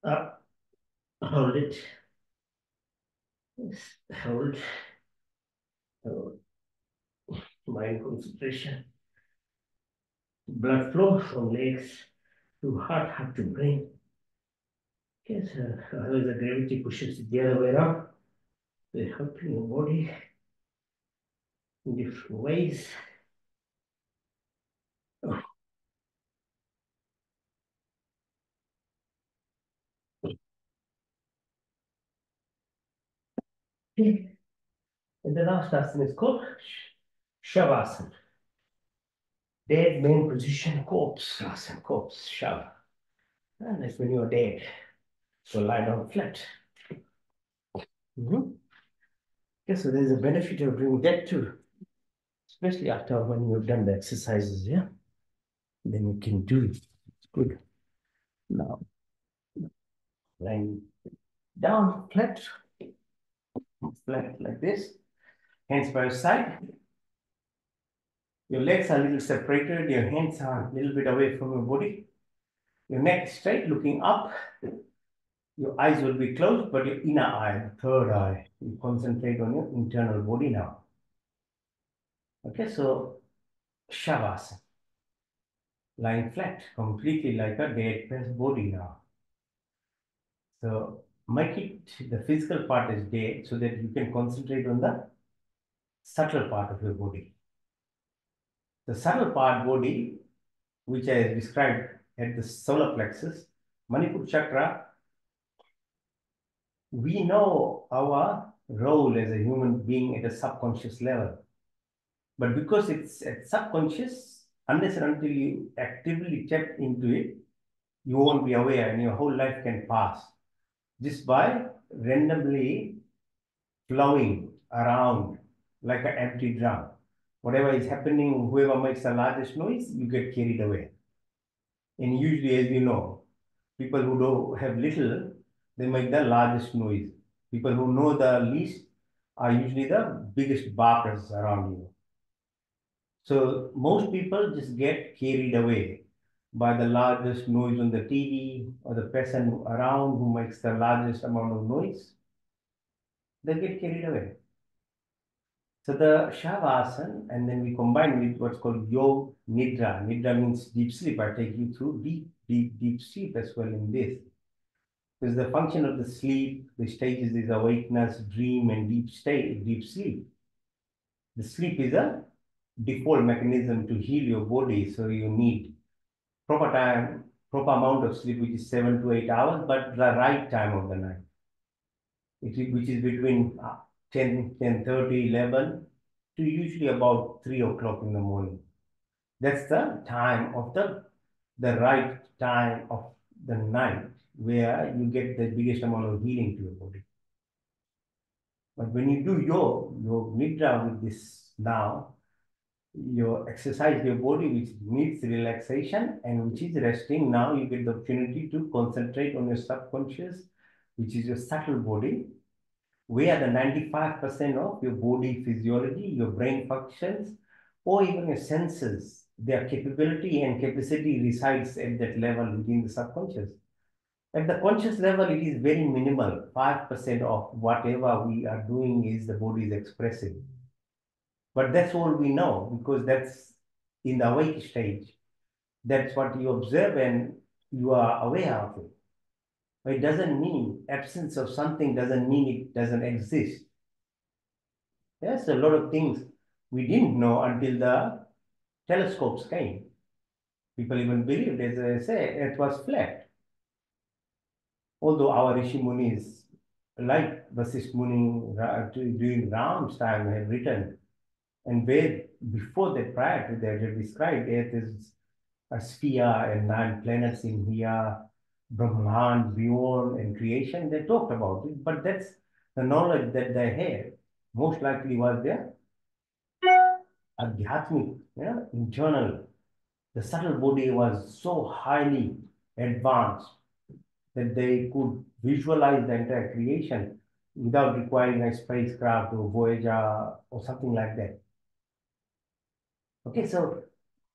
Up. Hold it. Yes. Hold. Hold. Mind concentration. Blood flow from legs to heart to brain. Yes, otherwise the gravity pushes it the other way around. They're helping your body in different ways. Oh. Okay. And the last asana is called Shavasana. Dead man position, corpse asana, corpse, Shava. And that's when you're dead. So lie down flat. Okay, so there's a benefit of doing that too, especially after when you've done the exercises, yeah? then you can do it. Good. Now, lying down flat like this. Hands by your side. Your legs are a little separated. Your hands are a little bit away from your body. Your neck is straight, looking up. Your eyes will be closed, but your inner eye, the third eye, you concentrate on your internal body now. Okay, so Shavasana, lying flat, completely like a dead pressed body now. So make it the physical part is dead so that you can concentrate on the subtle part of your body. The subtle part body, which I described at the solar plexus, Manipur chakra, we know our role as a human being at a subconscious level. But because it's at subconscious, unless and until you actively tap into it, you won't be aware and your whole life can pass just by randomly flowing around like an empty drum. Whatever is happening, whoever makes the largest noise, you get carried away. And usually, as you know, people who don't have little, they make the largest noise. People who know the least are usually the biggest barkers around you. So most people just get carried away by the largest noise on the TV or the person around who makes the largest amount of noise. They get carried away. So the Shavasana, and then we combine with what's called Yog Nidra. Nidra means deep sleep. I take you through deep sleep as well in this. Because the function of the sleep, the stages is awakeness, dream, and deep sleep. The sleep is a default mechanism to heal your body. So you need proper time, proper amount of sleep, which is 7 to 8 hours, but the right time of the night, which is between 10:30, 11 to usually about 3 o'clock in the morning. That's the time of the right time of the night where you get the biggest amount of healing to your body. But when you do your nidra with this now, you exercise your body which needs relaxation and which is resting. Now you get the opportunity to concentrate on your subconscious, which is your subtle body, where the 95% of your body physiology, your brain functions, or even your senses, their capability and capacity resides at that level within the subconscious. At the conscious level, it is very minimal. 5% of whatever we are doing is the body is expressing. But that's all we know because that's in the awake stage. That's what you observe and you are aware of it. But it doesn't mean absence of something doesn't mean it doesn't exist. There's a lot of things we didn't know until the telescopes came. People even believed, as I say, it was flat. Although our Rishi Munis, like Vasisht Muni during Ram's time, had written, and where before that, prior to that, they described Earth as a sphere and 9 planets in here, Brahman, beyond, and creation. They talked about it, but that's the knowledge that they had. Most likely was their adhyatmic, internal. The subtle body was so highly advanced that they could visualize the entire creation without requiring a spacecraft or Voyager or something like that. Okay, so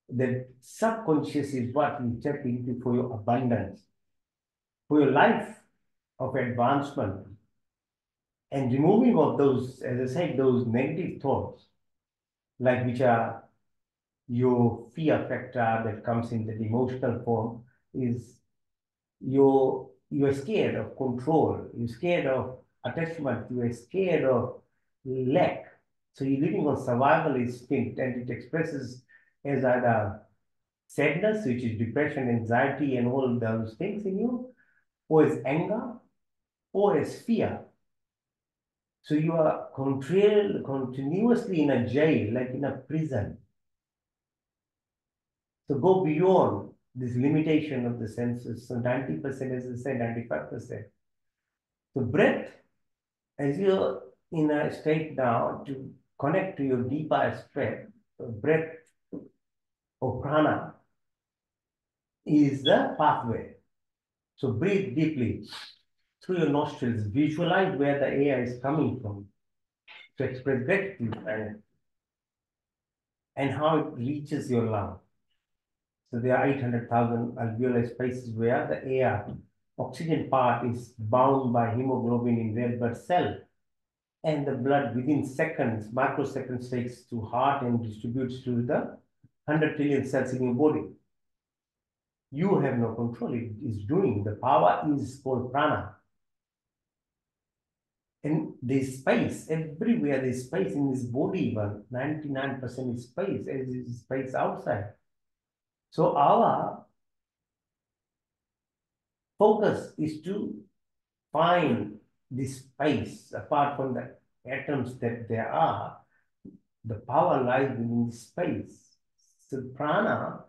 the subconscious is what you tap into for your abundance, for your life of advancement, and removing of those, as I said, those negative thoughts, like which are your fear factor that comes in the emotional form, is you're scared of control, you're scared of attachment, you're scared of lack. So you're living on survival instinct, and it expresses as either sadness, which is depression, anxiety, and all those things in you, or as anger, or as fear. So you are controlled continuously in a jail, like in a prison. So go beyond this limitation of the senses. So 90%, as I said, 95%. So breath, as you're in a state now to connect to your deeper strength, breath or prana, is the pathway. So breathe deeply through your nostrils. Visualize where the air is coming from to express gratitude and how it reaches your lung. So there are 800,000 alveolar spaces where the air oxygen part is bound by hemoglobin in red blood cell, and the blood within seconds, microseconds, takes to heart and distributes to the 100 trillion cells in your body. You have no control. It is doing. The power is called prana. And there's space everywhere. There's space in this body. Even 99% is space. As is space outside. So our focus is to find this space apart from the atoms that there are. The power lies within the space. So prana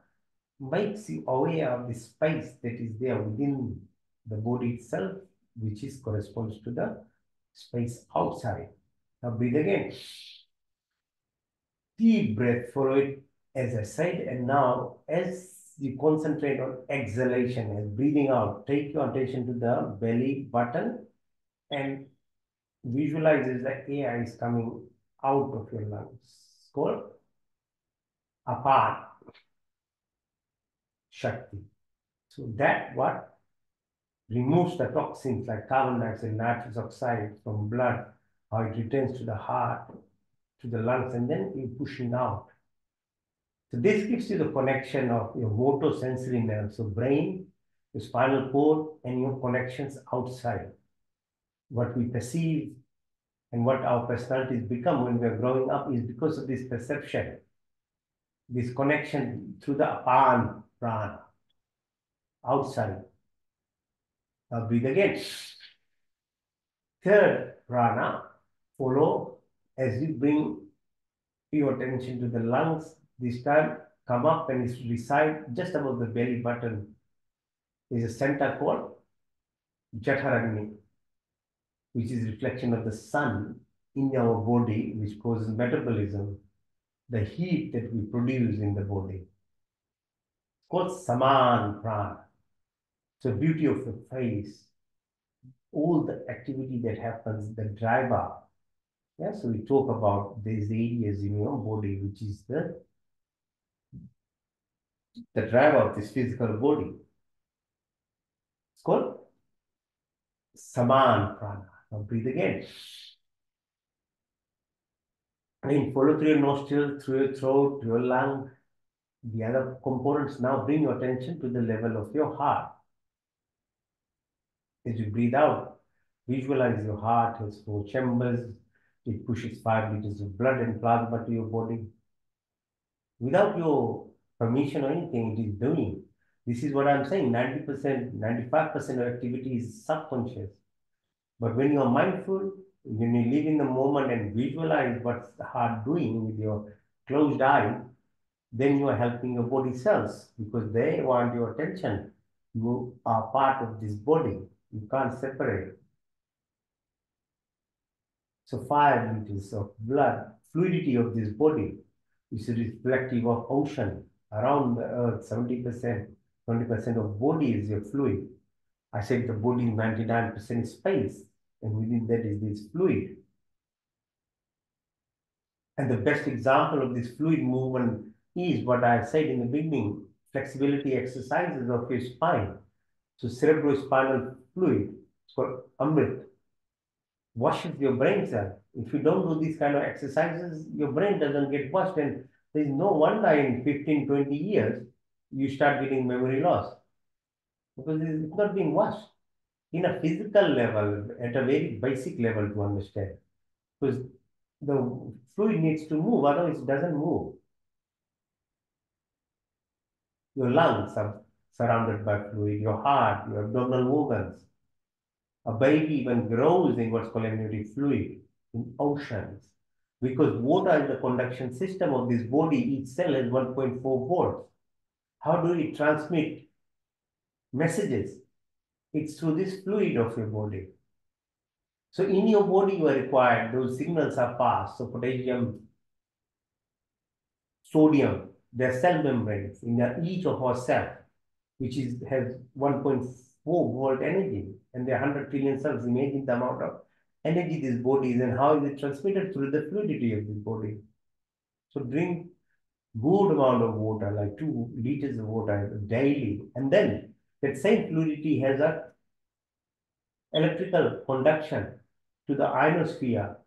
makes you aware of the space that is there within the body itself, which is corresponds to the space outside. Now breathe again. Deep breath, follow it as I said, and now as you concentrate on exhalation, as breathing out, take your attention to the belly button and visualize as the air is coming out of your lungs. It's called apart Shakti. So that what removes the toxins like carbon dioxide, nitrous oxide from blood, how it returns to the heart, to the lungs, and then you pushing out. So this gives you the connection of your motor sensory nerves, so brain, your spinal cord, and your connections outside. What we perceive and what our personalities become when we are growing up is because of this perception, this connection through the apan prana outside. Now breathe again. Third prana, follow as you bring your attention to the lungs. This time come up and reside just above the belly button. Is a center called jఠragni, which is reflection of the sun in our body, which causes metabolism, the heat that we produce in the body. It's called saman prana. So beauty of the face, all the activity that happens, the driver. Yeah, so we talk about these areas in your body, which is the driver of this physical body. It's called saman prana. Now breathe again. And follow through your nostril, through your throat, your lung, the other components. Now bring your attention to the level of your heart. As you breathe out, visualize your heart has 4 chambers. It pushes 5 liters of blood and plasma to your body. Without your permission or anything, it is doing. This is what I'm saying. 90%, 95% of activity is subconscious. But when you are mindful, when you live in the moment and visualize what's the heart doing with your closed eye, then you are helping your body cells because they want your attention. You are part of this body. You can't separate. So 5 liters of blood, fluidity of this body is reflective of ocean. Around the earth, 70%, 20% of body is your fluid. I said the body is 99% space, and within that is this fluid. And the best example of this fluid movement is what I said in the beginning, flexibility exercises of your spine. So cerebrospinal fluid, it's called Amrit, washes your brain cell. If you don't do these kind of exercises, your brain doesn't get washed. And there's no wonder in 15, 20 years, you start getting memory loss because it's not being washed in a physical level, at a very basic level to understand. Because the fluid needs to move, otherwise it doesn't move. Your lungs are surrounded by fluid, your heart, your abdominal organs. A baby even grows in what's called amniotic fluid in oceans. Because water is the conduction system of this body, each cell has 1.4 volts. How do we transmit messages? It's through this fluid of your body. So in your body, you are required, those signals are passed. So potassium, sodium, they're cell membranes in each of our cells. which has 1.4 volt energy, and there are 100 trillion cells. Imagine the amount of energy this body is, and how is it transmitted through the fluidity of this body. So drink good amount of water, like 2 liters of water daily, and then that same fluidity has a electrical conduction to the ionosphere.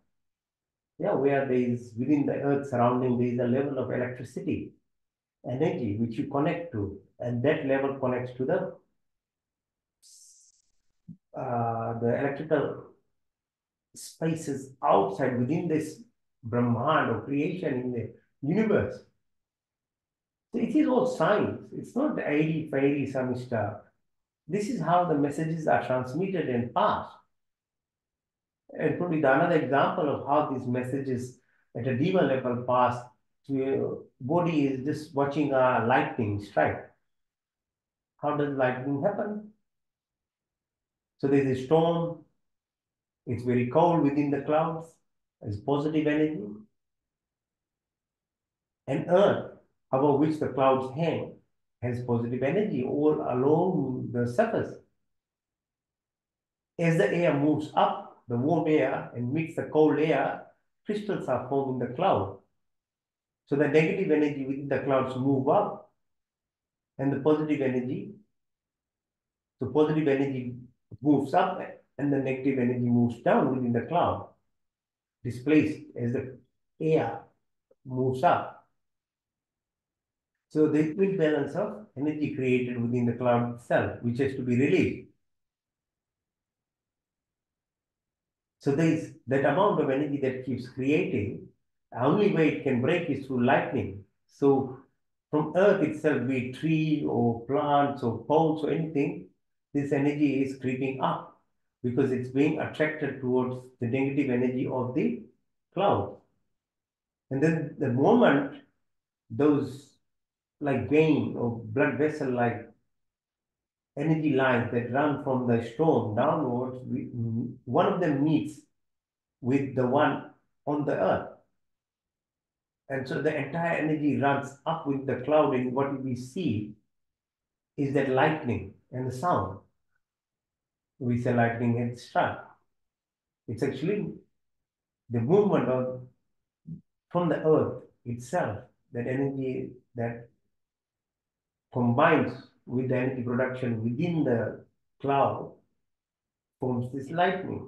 Yeah, where there is within the earth surrounding, there is a level of electricity energy which you connect to, and that level connects to the electrical spaces outside within this Brahman or creation in the universe. So it is all science. It's not the airy fairy some stuff. This is how the messages are transmitted and passed. And probably the another example of how these messages at a deeper level pass to your body is just watching a lightning strike. How does lightning happen? So there's a storm, it's very cold within the clouds, there's positive energy, and earth, above which the clouds hang, has positive energy all along the surface. As the air moves up, the warm air, and meets the cold air, crystals are formed in the cloud. So the negative energy within the clouds move up, and the positive energy moves up, and the negative energy moves down within the cloud, displaced as the air moves up. So the equal balance of energy created within the cloud itself, which has to be released. So there is that amount of energy that keeps creating. The only way it can break is through lightning. So from earth itself, be it tree or plants or poles or anything, this energy is creeping up because it's being attracted towards the negative energy of the cloud. And then the moment those like vein or blood vessel like energy lines that run from the storm downwards, one of them meets with the one on the earth. And so the entire energy runs up with the cloud, and what we see is that lightning and the sound. We say lightning had struck. It's actually the movement of from the earth itself, that energy that combines with the energy production within the cloud forms this lightning.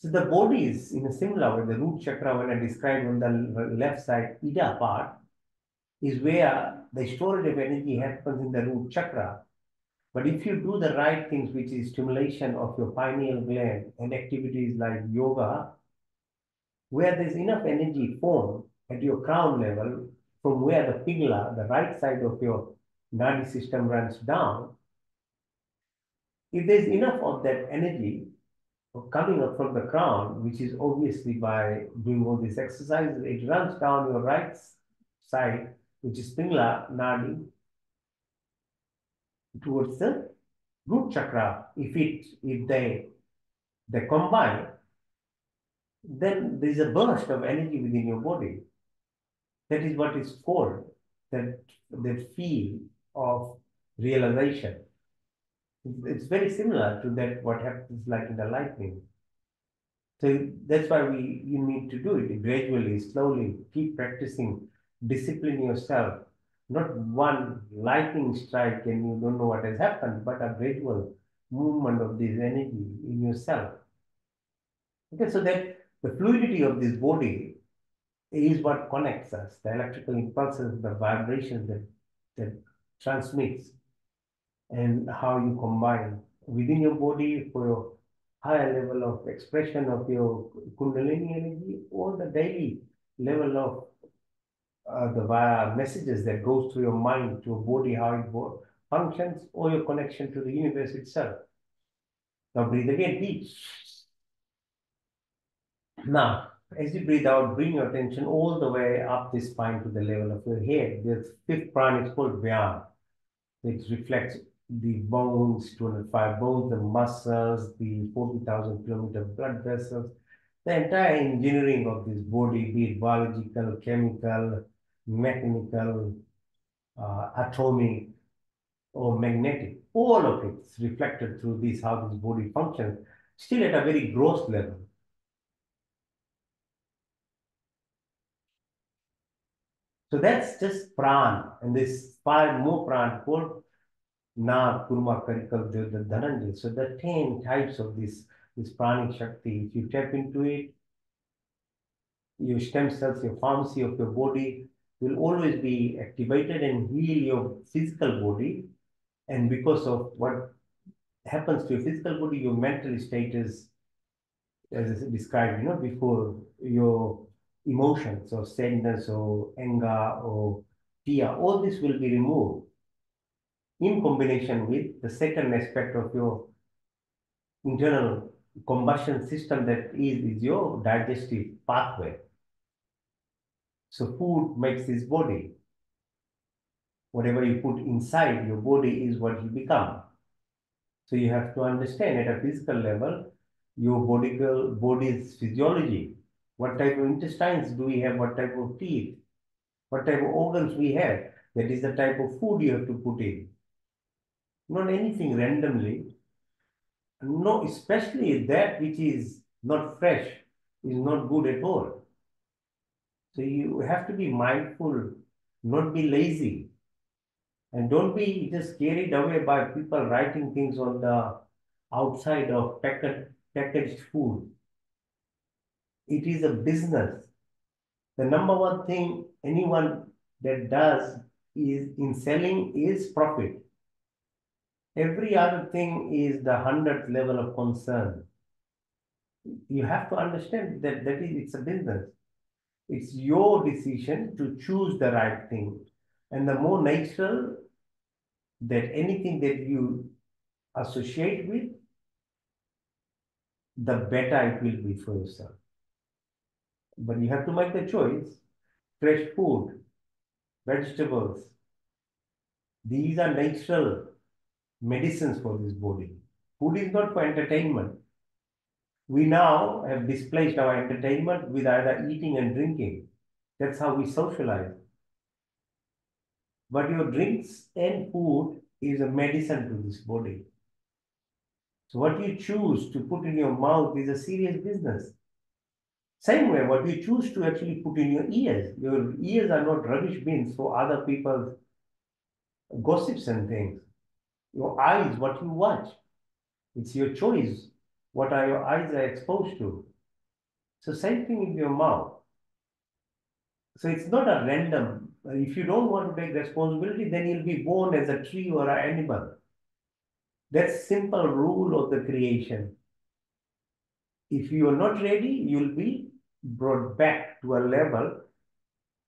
So the body is in a similar way. The root chakra, when I described on the left side, Ida part, is where the storage of energy happens in the root chakra. But if you do the right things, which is stimulation of your pineal gland and activities like yoga, where there's enough energy formed at your crown level, from where the pingala, the right side of your nadi system runs down, if there's enough of that energy coming up from the crown, which is obviously by doing all these exercises, it runs down your right side, which is pingala nadi, towards the root chakra. If they combine, then there's a burst of energy within your body. That is what is called that feel of realization. It's very similar to that what happens like in the lightning. So that's why you need to do it gradually, slowly, keep practicing, discipline yourself. Not one lightning strike and you don't know what has happened, but a gradual movement of this energy in yourself. Okay, so that the fluidity of this body is what connects us, the electrical impulses, the vibrations that transmits, and how you combine within your body for your higher level of expression of your Kundalini energy or the daily level of the messages that goes through your mind to your body, how it functions, or your connection to the universe itself. Now breathe again deep. Now, as you breathe out, bring your attention all the way up the spine to the level of your head. The fifth prana is called Vyam. It reflects the bones, 205 bones, the muscles, the 40,000 kilometer blood vessels, the entire engineering of this body, be it biological, chemical, mechanical, atomic, or magnetic. All of it's reflected through this, how this body functions, still at a very gross level. So that's just pran, and there's five more pran called Na, Kurma, Karikal, the Dhananjay. So the 10 types of this pranic Shakti. If you tap into it, your stem cells, your pharmacy of your body will always be activated and heal your physical body. And because of what happens to your physical body, your mental state is, as I described, before, your emotions or sadness or anger or fear, all this will be removed in combination with the second aspect of your internal combustion system, that is your digestive pathway. So food makes this body. Whatever you put inside your body is what you become. So you have to understand at a physical level your body's physiology. What type of intestines do we have? What type of teeth? What type of organs we have? That is the type of food you have to put in. Not anything randomly. No, especially that which is not fresh is not good at all. So you have to be mindful, not be lazy, and don't be just carried away by people writing things on the outside of packaged food. It is a business. The number one thing anyone that does is in selling is profit. Every other thing is the 100th level of concern. You have to understand that it's a business. It's your decision to choose the right thing. And the more natural that anything that you associate with, the better it will be for yourself. But you have to make the choice. Fresh food, vegetables, these are natural medicines for this body. Food is not for entertainment. We now have displaced our entertainment with either eating and drinking. That's how we socialize. But your drinks and food is a medicine to this body. So what you choose to put in your mouth is a serious business. Same way, what you choose to actually put in your ears are not rubbish bins for other people's gossips and things. Your eyes, what you watch, it's your choice. What are your eyes are exposed to? So same thing with your mouth. So it's not a random. If you don't want to take responsibility, then you'll be born as a tree or an animal. That's simple rule of the creation. If you are not ready, you'll be brought back to a level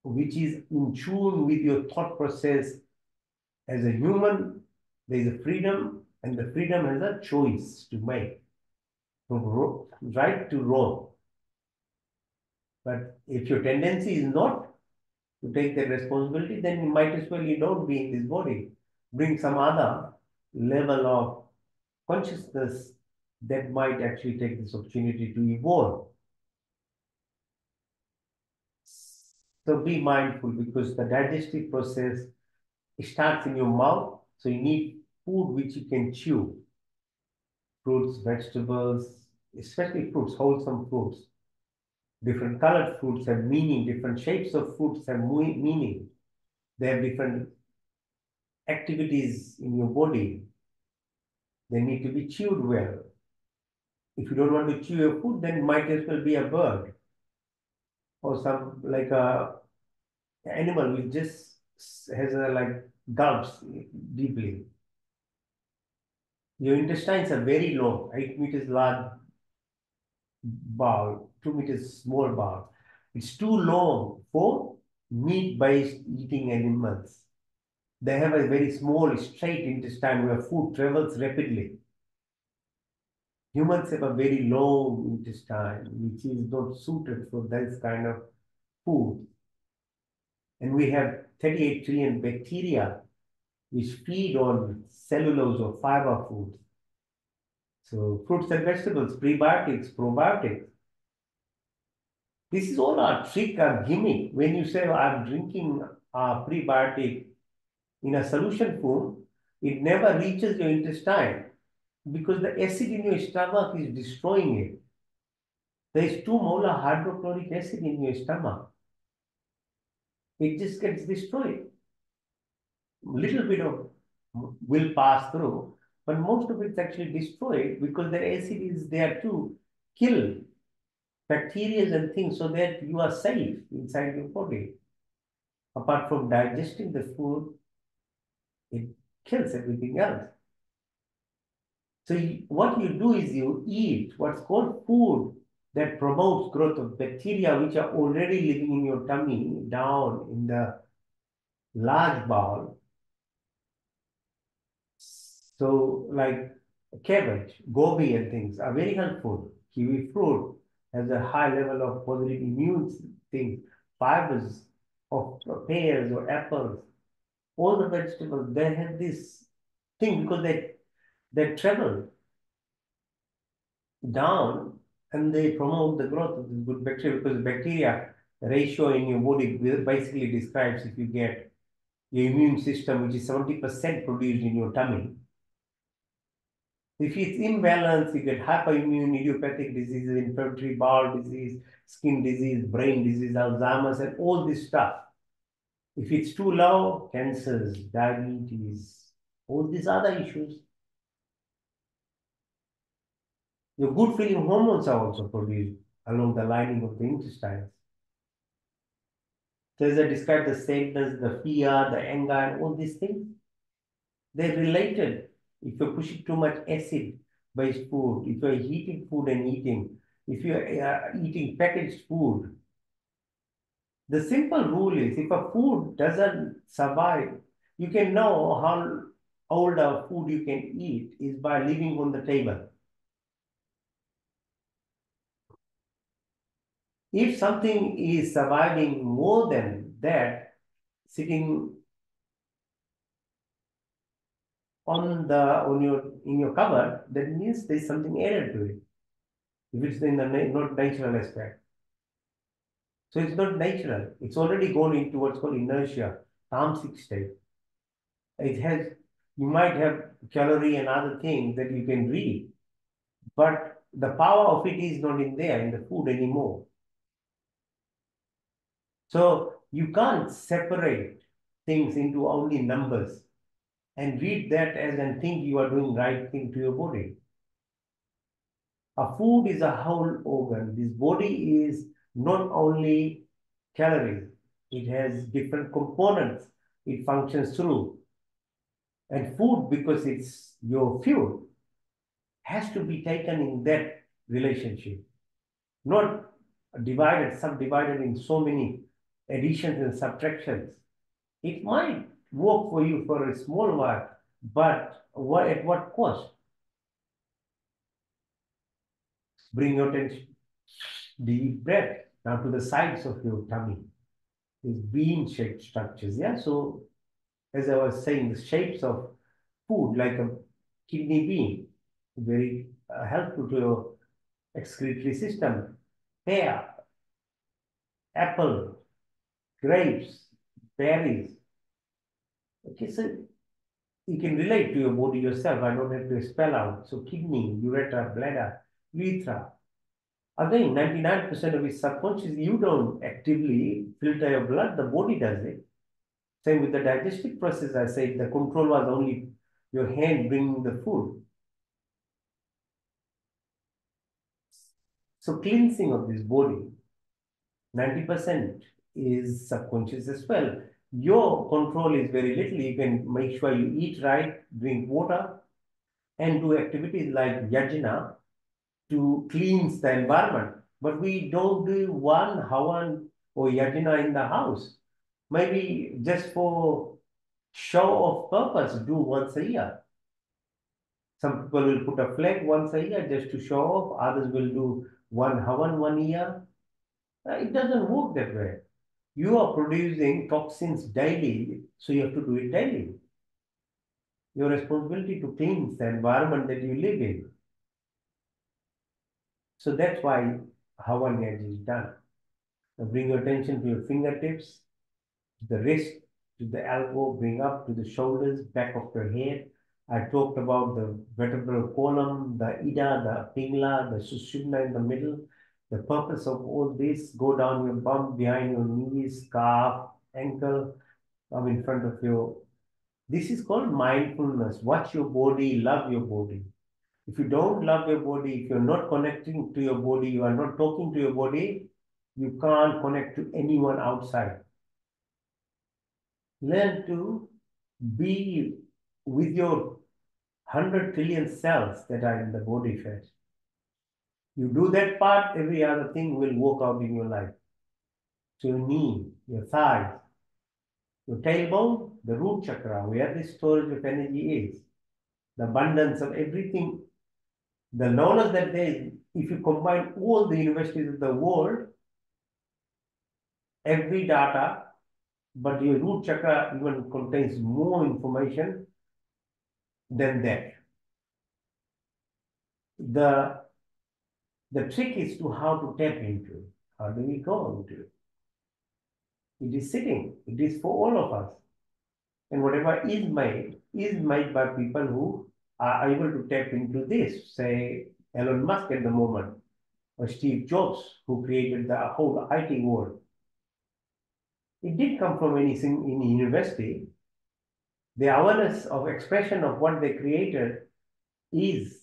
which is in tune with your thought process. As a human, there is a freedom, and the freedom has a choice to make, from right to wrong. But if your tendency is not to take that responsibility, then you might as well you don't be in this body. Bring some other level of consciousness that might actually take this opportunity to evolve. So be mindful, because the digestive process starts in your mouth. So you need food which you can chew. Fruits, vegetables, especially fruits, wholesome fruits. Different colored fruits have meaning. Different shapes of fruits have meaning. They have different activities in your body. They need to be chewed well. If you don't want to chew your food, then it might as well be a bird or some like a animal which just has a like gulps deeply. Your intestines are very long, 8 meters large bowel, 2 meters small bowel. It's too long for meat-based eating animals. They have a very small, straight intestine where food travels rapidly. Humans have a very long intestine, which is not suited for this kind of food. And we have 38 trillion bacteria which feed on cellulose or fiber foods. So fruits and vegetables, prebiotics, probiotics. This is all a trick, a gimmick. When you say, I'm drinking a prebiotic in a solution form, It never reaches your intestine because the acid in your stomach is destroying it. There is 2 molar hydrochloric acid in your stomach. It just gets destroyed. Little bit of will pass through, but most of it's actually destroyed because the acid is there to kill bacteria and things so that you are safe inside your body. Apart from digesting the food, it kills everything else. So what you do is you eat what's called food that promotes growth of bacteria which are already living in your tummy down in the large bowel. So like cabbage, gobi and things are very helpful. Kiwi fruit has a high level of positive immune things, fibers of pears or apples. All the vegetables, they have this thing because they travel down and they promote the growth of this good bacteria because the bacteria ratio in your body basically describes if you get your immune system, which is 70% produced in your tummy. If it's imbalanced, you get hyperimmune, idiopathic diseases, inflammatory bowel disease, skin disease, brain disease, Alzheimer's, and all this stuff. If it's too low, cancers, diabetes, all these other issues. Your good feeling hormones are also produced along the lining of the intestines. So as I described, the sadness, the fear, the anger, and all these things, they're related. If you're pushing too much acid-based food, if you're heating food and eating, if you're eating packaged food, the simple rule is if a food doesn't survive, you can know how old a food you can eat is by living on the table. If something is surviving more than that, sitting in your cupboard, that means there's something added to it. If it's in the not natural aspect. So it's not natural. It's already gone into what's called inertia, tamasic state. It has, you might have calorie and other things that you can read, but the power of it is not in there in the food anymore. So you can't separate things into only numbers and read that as and think you are doing right thing to your body. A food is a whole organ. This body is not only calories, it has different components it functions through. And food, because it's your fuel, has to be taken in that relationship, not divided, subdivided in so many additions and subtractions. It might work for you for a small while, but at what cost? Bring your attention, deep breath now to the sides of your tummy. These bean-shaped structures. Yeah. So as I was saying, the shapes of food, like a kidney bean, very helpful to your excretory system. Pear, apple, grapes, berries. Okay, so you can relate to your body yourself. I don't have to spell out. So kidney, ureter, bladder, urethra. Again, 99% of it subconscious. You don't actively filter your blood. The body does it. Same with the digestive process. I said the control was only your hand bringing the food. So cleansing of this body, 90% is subconscious as well. Your control is very little. You can make sure you eat right, drink water, and do activities like yajna to cleanse the environment. But we don't do one havan or yajna in the house. Maybe just for show of purpose, do once a year. Some people will put a flag once a year just to show off. Others will do one havan 1 year. It doesn't work that way. You are producing toxins daily, so you have to do it daily. Your responsibility to cleanse the environment that you live in. So that's why Havan Yaj is done. Now bring your attention to your fingertips, the wrist, to the elbow, bring up to the shoulders, back of your head. I talked about the vertebral column, the Ida, the Pingala, the Sushumna in the middle. The purpose of all this, go down your bum, behind your knees, calf, ankle, come in front of your. This is called mindfulness. Watch your body, love your body. If you don't love your body, if you're not connecting to your body, you are not talking to your body, you can't connect to anyone outside. Learn to be with your 100 trillion cells that are in the body first. You do that part, every other thing will work out in your life. So your knee, your thighs, your tailbone, the root chakra, where the storage of energy is, the abundance of everything, the knowledge that there is, if you combine all the universities of the world, every data, but your root chakra even contains more information than that. The, the trick is to how to tap into it. How do we go into it? It is sitting. It is for all of us. And whatever is made by people who are able to tap into this. Say Elon Musk at the moment, or Steve Jobs, who created the whole IT world. It did come from anything in university. The awareness of expression of what they created is,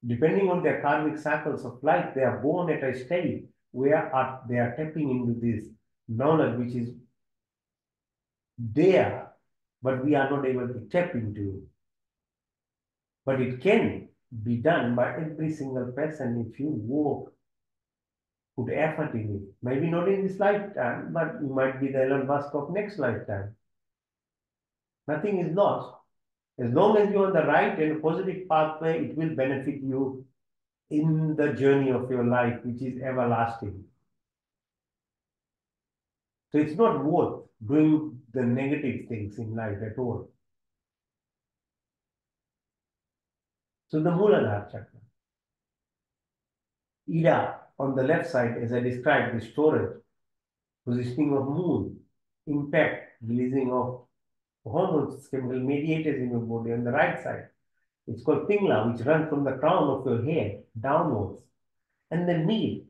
depending on their karmic cycles of life, they are born at a stage where they are tapping into this knowledge which is there, but we are not able to tap into it. But it can be done by every single person if you work, put effort in it. Maybe not in this lifetime, but you might be the Elon Musk of next lifetime. Nothing is lost. As long as you're on the right and positive pathway, it will benefit you in the journey of your life, which is everlasting. So it's not worth doing the negative things in life at all. So the Mooladhara chakra. Ida on the left side, as I described, the storage, positioning of moon, impact, releasing of hormones, chemical mediators in your body. On the right side, it's called Pingla, which runs from the crown of your head downwards. And the knee,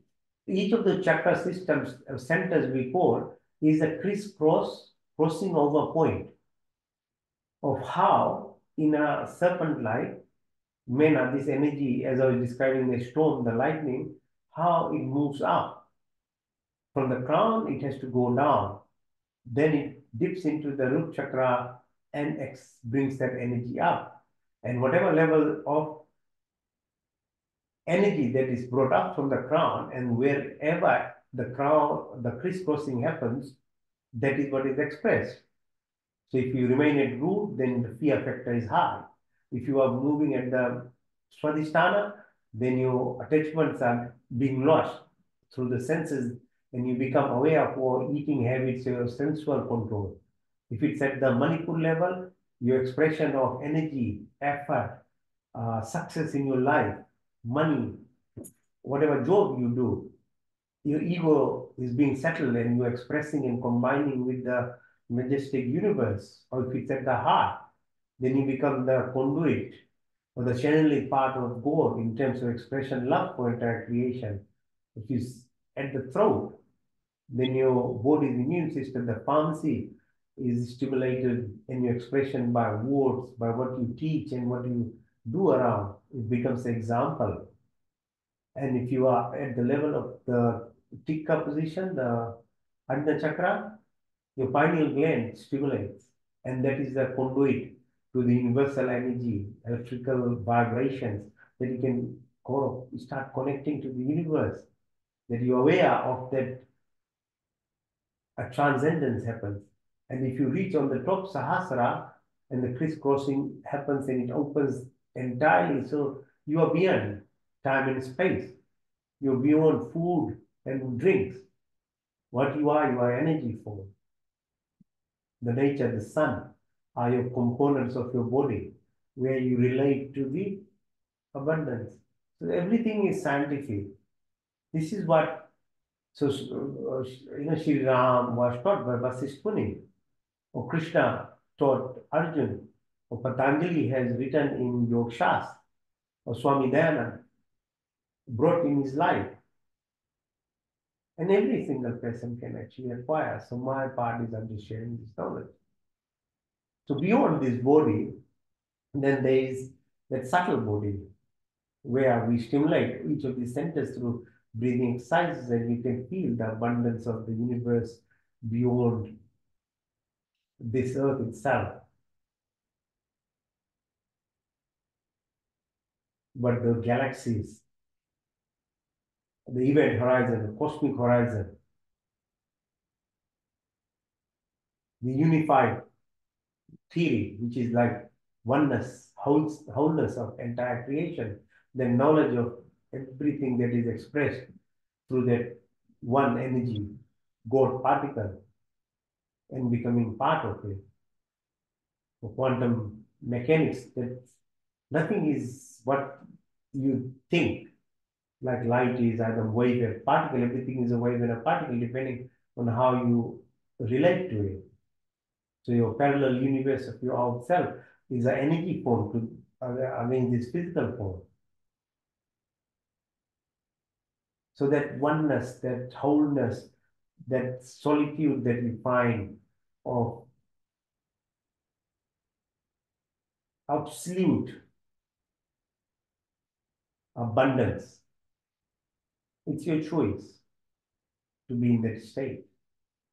each of the chakra systems, centers we call, is a crisscross crossing over point of how, in a serpent-like manner, this energy, as I was describing the storm, the lightning, how it moves up. From the crown, it has to go down. Then it dips into the root chakra and brings that energy up. And whatever level of energy that is brought up from the crown, and wherever the crown, the crisscrossing happens, that is what is expressed. So if you remain at root, then the fear factor is high. If you are moving at the swadhisthana, then your attachments are being lost through the senses, and you become aware of your eating habits, your sensual control. If it's at the Manipur level, your expression of energy, effort, success in your life, money, whatever job you do, your ego is being settled and you're expressing and combining with the majestic universe. Or if it's at the heart, then you become the conduit or the channeling part of God in terms of expression, love for entire creation. If it's at the throat, then your body's immune system, the pharmacy, is stimulated in your expression by words, by what you teach and what you do around. It becomes an example. And if you are at the level of the tikka position, the Ajna chakra, your pineal gland stimulates, and that is the conduit to the universal energy, electrical vibrations that you can start connecting to the universe, that you're aware of that a transcendence happens. And if you reach on the top sahasra and the crisscrossing happens and it opens entirely, so you are beyond time and space. You're beyond food and drinks. What you are energy form. The nature, the sun, are your components of your body, where you relate to the abundance. So everything is scientific. This is what, so Sri Ram was taught by Vasisth Muni. or Krishna taught Arjun, or Patanjali has written in Yoga Shastra, or Swami Dayananda brought in his life. And every single person can actually acquire. So my part is I'm just sharing this knowledge. So beyond this body, then there is that subtle body where we stimulate each of these centers through breathing exercises, and we can feel the abundance of the universe beyond this earth itself. But the galaxies, the event horizon, the cosmic horizon, the unified theory, which is like oneness, wholeness of entire creation, the knowledge of everything that is expressed through that one energy, God particle, and becoming part of it. The quantum mechanics, that nothing is what you think, like light is either wave or particle, everything is a wave and a particle, depending on how you relate to it. So your parallel universe of your own self is an energy form to against this physical form. So that oneness, that wholeness, that solitude that we find of absolute abundance, it's your choice to be in that state.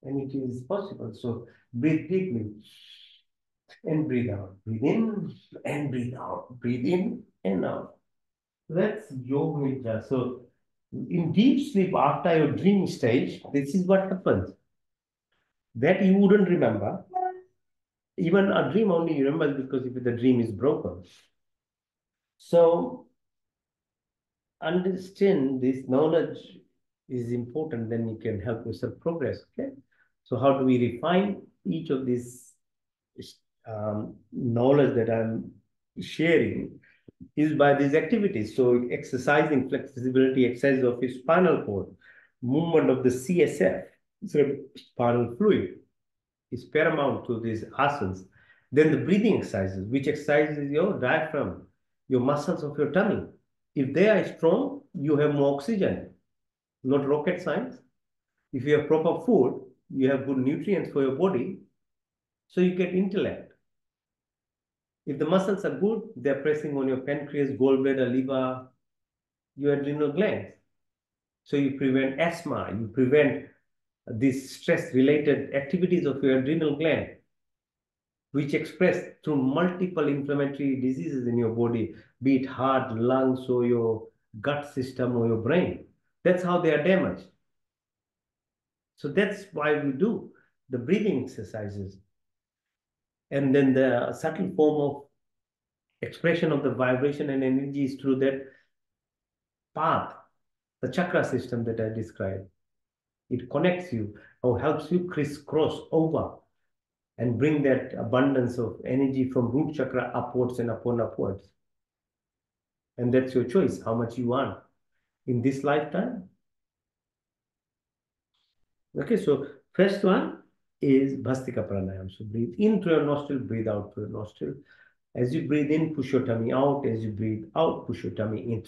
And it is possible. So breathe deeply and breathe out. Breathe in and breathe out. Breathe in and out. That's yoga nidra. So in deep sleep after your dream stage, this is what happens. That you wouldn't remember. Even a dream only you remember because if the dream is broken. So understand this knowledge is important, then you can help yourself progress. Okay. So how do we refine each of these knowledge that I'm sharing is by these activities. So exercising flexibility, exercise of your spinal cord, movement of the CSF, spinal fluid, is paramount to these asanas. Then the breathing exercises, which exercises your diaphragm, your muscles of your tummy. If they are strong, you have more oxygen. Not rocket science. If you have proper food, you have good nutrients for your body, so you get intellect. If the muscles are good, they're pressing on your pancreas, gallbladder, liver, your adrenal glands. So you prevent asthma, you prevent these stress-related activities of your adrenal gland, which express through multiple inflammatory diseases in your body, be it heart, lungs, or your gut system or your brain. That's how they are damaged. So that's why we do the breathing exercises. And then the subtle form of expression of the vibration and energy is through that path, the chakra system that I described. It connects you or helps you crisscross over and bring that abundance of energy from root chakra upwards and upwards. And that's your choice, how much you want in this lifetime. Okay, so first one is Bhastika Pranayam. So breathe in through your nostril, breathe out through your nostril. As you breathe in, push your tummy out. As you breathe out, push your tummy in.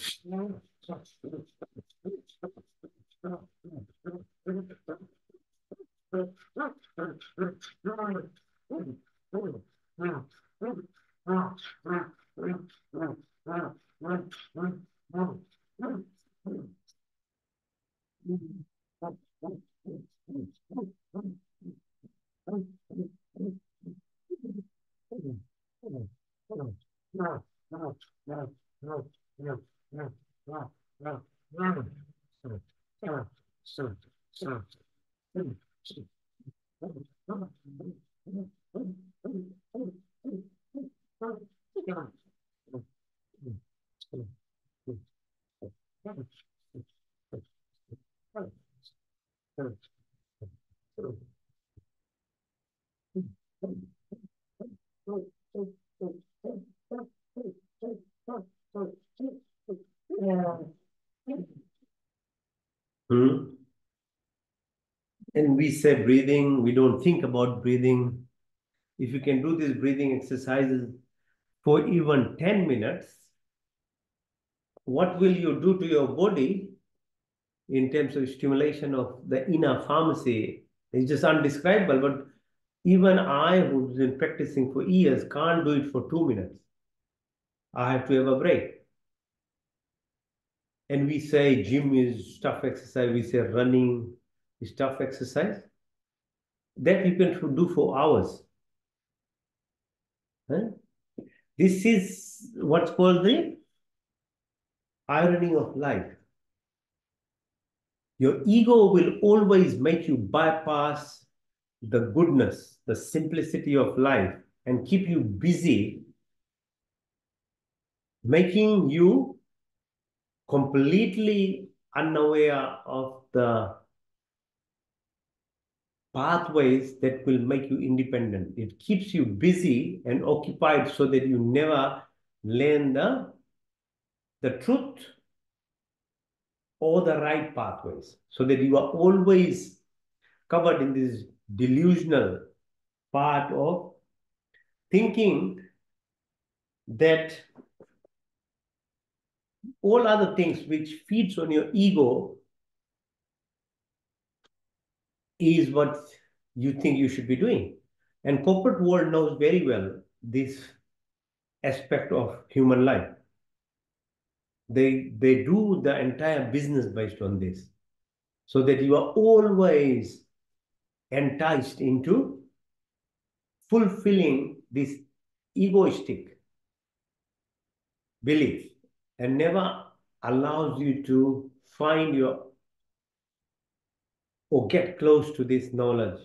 And we say breathing, we don't think about breathing. if you can do these breathing exercises for even 10 minutes, what will you do to your body in terms of stimulation of the inner pharmacy? It's just undescribable. But even I, who's been practicing for years, can't do it for 2 minutes. I have to have a break. And we say gym is tough exercise. We say running is tough exercise. That you can do for hours. Huh? This is what's called the irony of life. Your ego will always make you bypass the goodness, the simplicity of life, and keep you busy, making you completely unaware of the pathways that will make you independent. It keeps you busy and occupied so that you never learn the truth or the right pathways, so that you are always covered in this delusional part of thinking that all other things which feeds on your ego is what you think you should be doing. And corporate world knows very well this aspect of human life. They do the entire business based on this, so that you are always enticed into fulfilling this egoistic belief, and never allows you to find your or get close to this knowledge.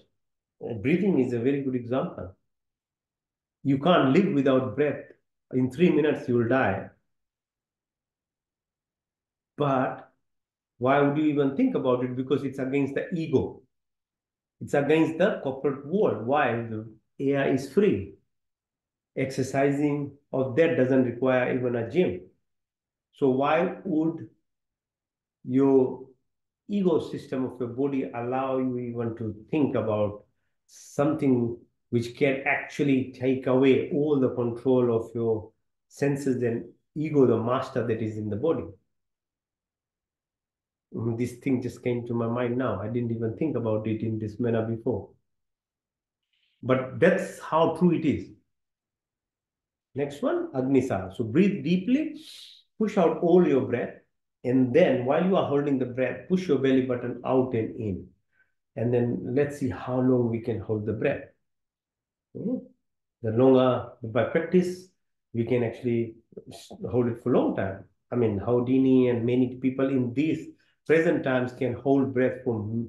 Breathing is a very good example. You can't live without breath. In 3 minutes, you will die. But why would you even think about it? Because it's against the ego. It's against the corporate world. Why? The AI is free. Exercising of that doesn't require even a gym. So why would your ecosystem of your body allow you even to think about something which can actually take away all the control of your senses and ego, the master that is in the body? This thing just came to my mind now. I didn't even think about it in this manner before. But that's how true it is. Next one, Agnisara. So breathe deeply, push out all your breath, and then while you are holding the breath, push your belly button out and in. And then let's see how long we can hold the breath. The longer, by practice, we can actually hold it for a long time. I mean, Houdini and many people in these present times can hold breath for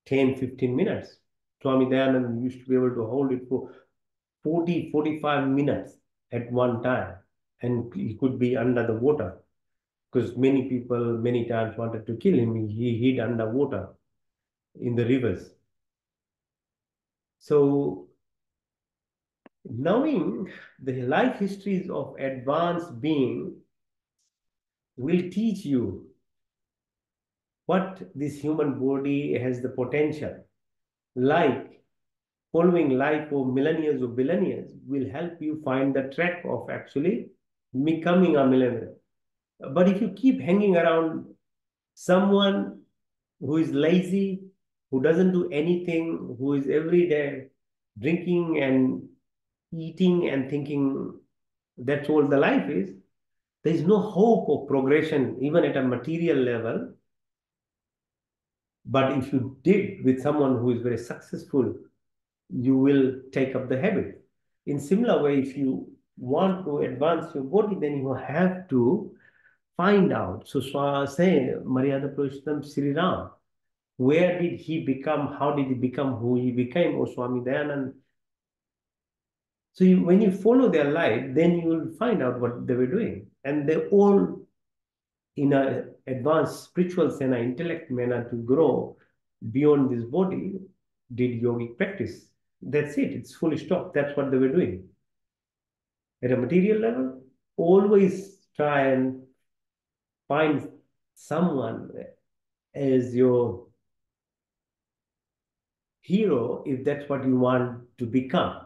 10, 15 minutes. Swami Dayanand used to be able to hold it for 40, 45 minutes at one time. And he could be under the water, because many people many times wanted to kill him. He hid underwater in the rivers. So knowing the life histories of advanced being will teach you what this human body has the potential. Like following life for millennia or billions will help you find the track of actually becoming a millionaire. But if you keep hanging around someone who is lazy, who doesn't do anything, who is every day drinking and eating and thinking that's all the life is, there is no hope of progression, even at a material level. But if you did with someone who is very successful, you will take up the habit. In similar way, if you want to advance your body, then you have to find out. So, say, Maryada Purushottam Sri Ram, where did he become? How did he become who he became? Or Swami Dayanand. So when you follow their life, then you will find out what they were doing. And they all, in an advanced spiritual sense, intellect manner, to grow beyond this body, did yogic practice. That's it. It's fully stop. That's what they were doing. At a material level, always try and find someone as your hero if that's what you want to become.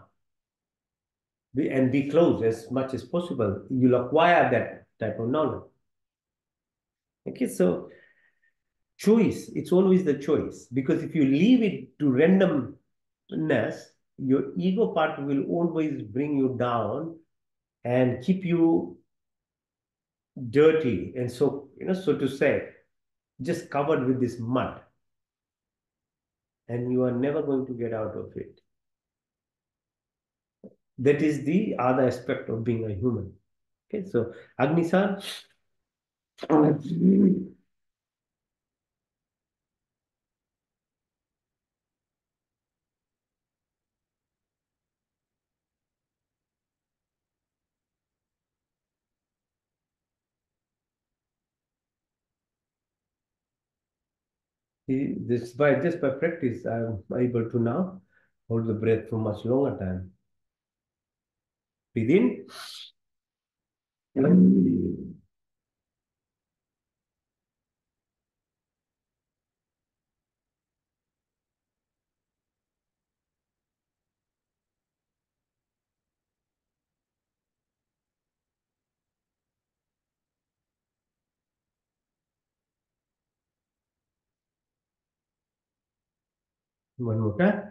and be close as much as possible. You'll acquire that type of knowledge. Okay, so choice, it's always the choice. Because if you leave it to randomness, your ego part will always bring you down and keep you dirty. And so, so to say, just covered with this mud. And you are never going to get out of it. That is the other aspect of being a human. Okay, so Agni-san. This by just by practice, I'm able to now hold the breath for much longer time. Breathe in. One more time.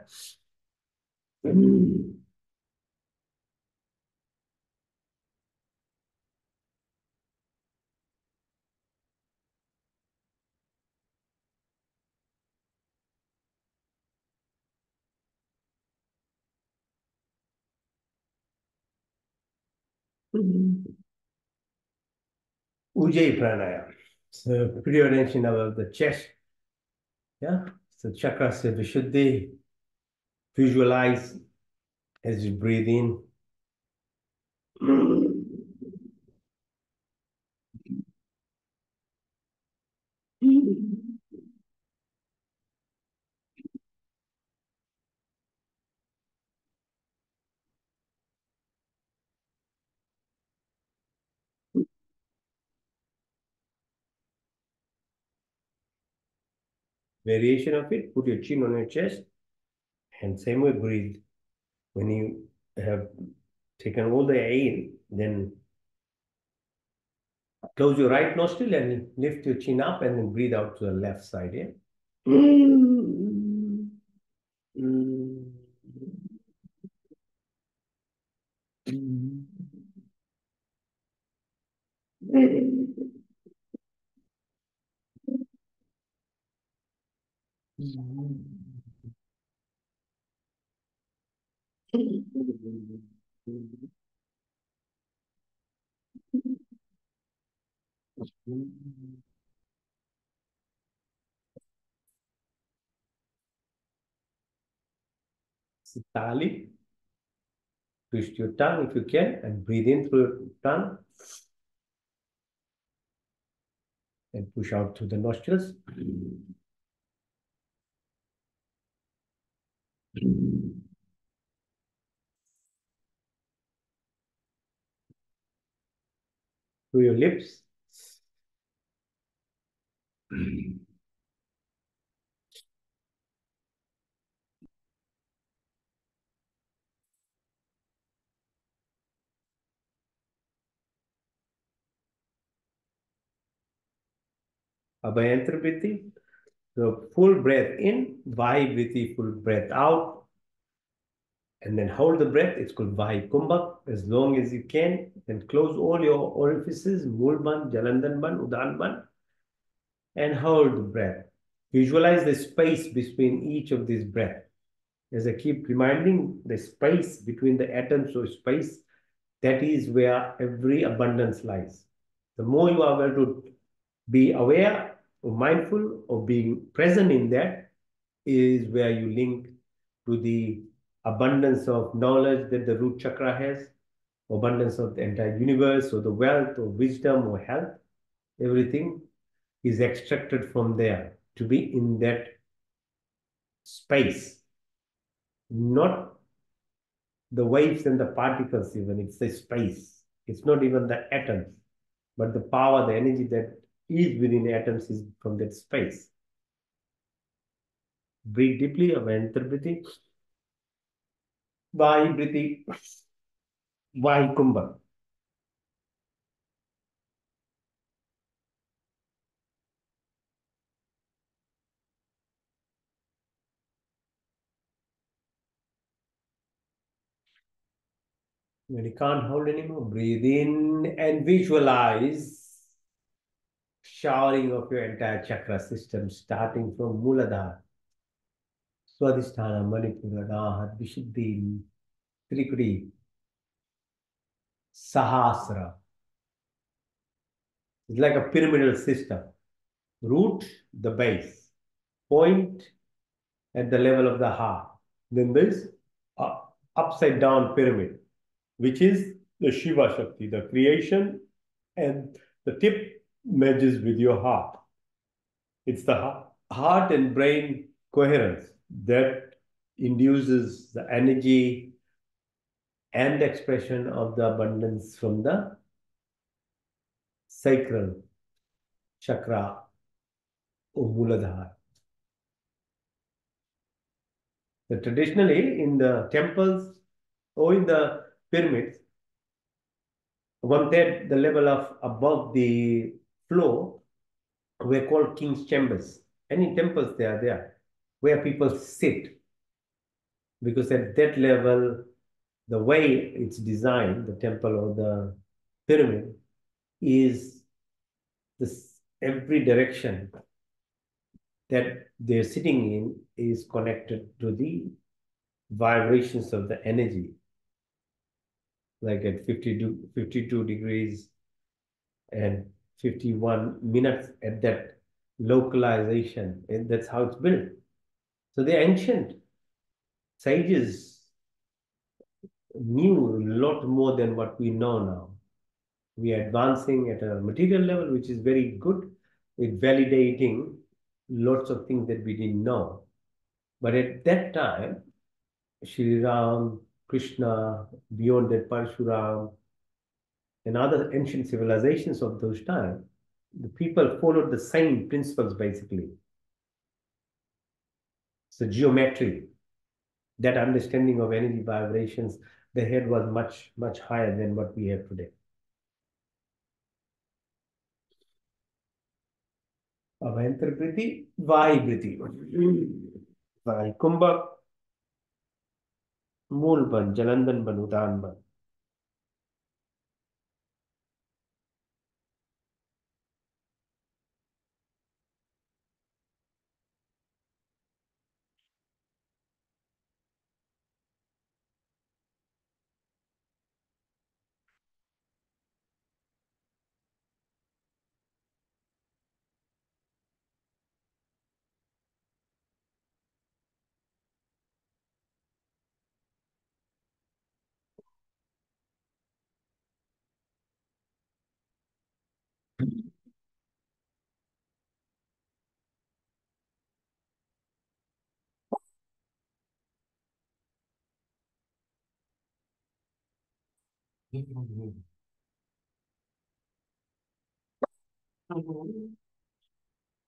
Ujjayi pranayama. So put your attention about the chest. Yeah. So chakra se vishuddhi. Visualize as you breathe in. Variation of it, put your chin on your chest and same way breathe. When you have taken all the air in, then close your right nostril and lift your chin up and then breathe out to the left side. Yeah. Sitali, twist your tongue if you can and breathe in through your tongue and push out through the nostrils. Through your lips. Abhayantra breathing. So full breath in, Vahi breathing, full breath out. And then hold the breath. It's called Vahi Kumbhak as long as you can. And close all your orifices, Mulban, Jalandanban, Udanban, and hold the breath. Visualize the space between each of these breaths. As I keep reminding, the space between the atoms of space, that is where every abundance lies. The more you are able to be aware or mindful or being present in that is where you link to the abundance of knowledge that the root chakra has, abundance of the entire universe, or the wealth or wisdom or health. Everything is extracted from there to be in that space, not the waves and the particles, even it's the space. It's not even the atoms, but the power, the energy that is within the atoms is from that space. Breathe deeply, enter breathing. By breathing. Why Kumbha? When you can't hold anymore, breathe in and visualize showering of your entire chakra system, starting from Muladhara, Swadhisthana, Manipura, Nahat, Vishuddhi, Trikudi, Sahasra. It's like a pyramidal system. Root, the base. Point at the level of the heart. Then there's a upside down pyramid, which is the Shiva Shakti, the creation, and the tip merges with your heart. It's the heart and brain coherence that induces the energy and expression of the abundance from the sacral chakra or Muladhara. So traditionally, in the temples or in the pyramids, one third the level of above the floor were called king's chambers. And in temples, they are there where people sit because at that level, the way it's designed, the temple or the pyramid, is this every direction that they're sitting in is connected to the vibrations of the energy, like at 52 degrees and 51 minutes at that localization. And that's how it's built. So the ancient sages knew a lot more than what we know now. We are advancing at a material level, which is very good, with validating lots of things that we didn't know. But at that time, Sri Ram, Krishna, beyond that Parshuram, and other ancient civilizations of those times, the people followed the same principles basically. So geometry, that understanding of energy vibrations, the head was much, much higher than what we have today. Abhyantara Priti, Vahi Priti. Vahi Kumbha, Mool Ban, Jalandan Ban, Udan Ban.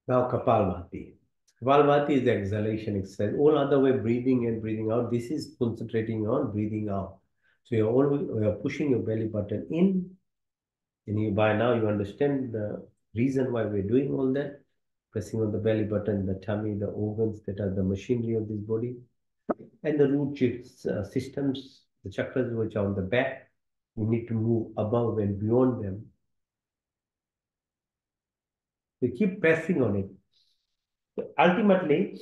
Now Kapalbhati. Kapalbhati is the exhalation exercise. All other way, breathing in, breathing out. This is concentrating on breathing out. So you're pushing your belly button in, and you by now you understand the reason why we're doing all that. Pressing on the belly button, the tummy, the organs that are the machinery of this body, and the systems, the chakras which are on the back. We need to move above and beyond them. We keep pressing on it. So ultimately,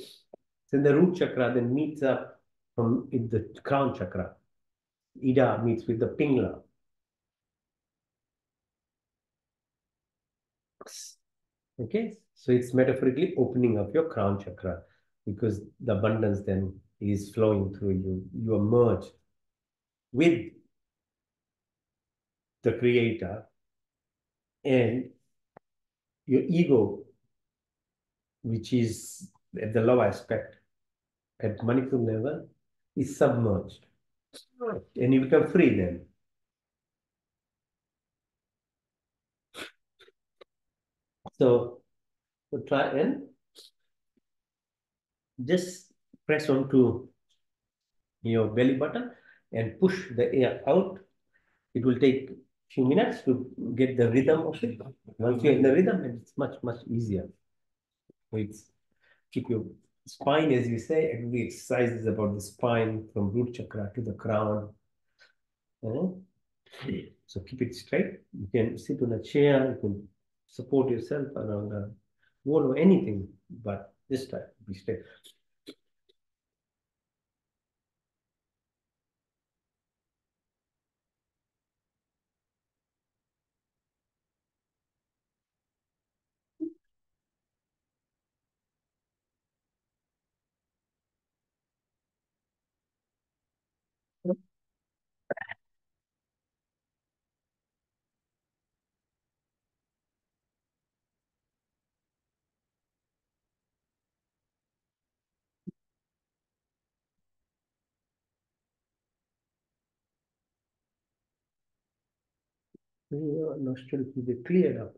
then the root chakra then meets up from in the crown chakra. Ida meets with the pingla. Okay, so it's metaphorically opening up your crown chakra because the abundance then is flowing through you. You are merged with the creator, and your ego, which is at the low aspect at Manipur level, is submerged. And you become free then. So, try and just press onto your belly button and push the air out It will take few minutes to get the rhythm of it. Once you're in the rhythm, it's much easier. So it's keep your spine, as you say, every exercise is about the spine from root chakra to the crown. uh, So keep it straight. You can sit on a chair, you can support yourself around a wall or anything, but just try to be straight. Your nostrils will be cleared up.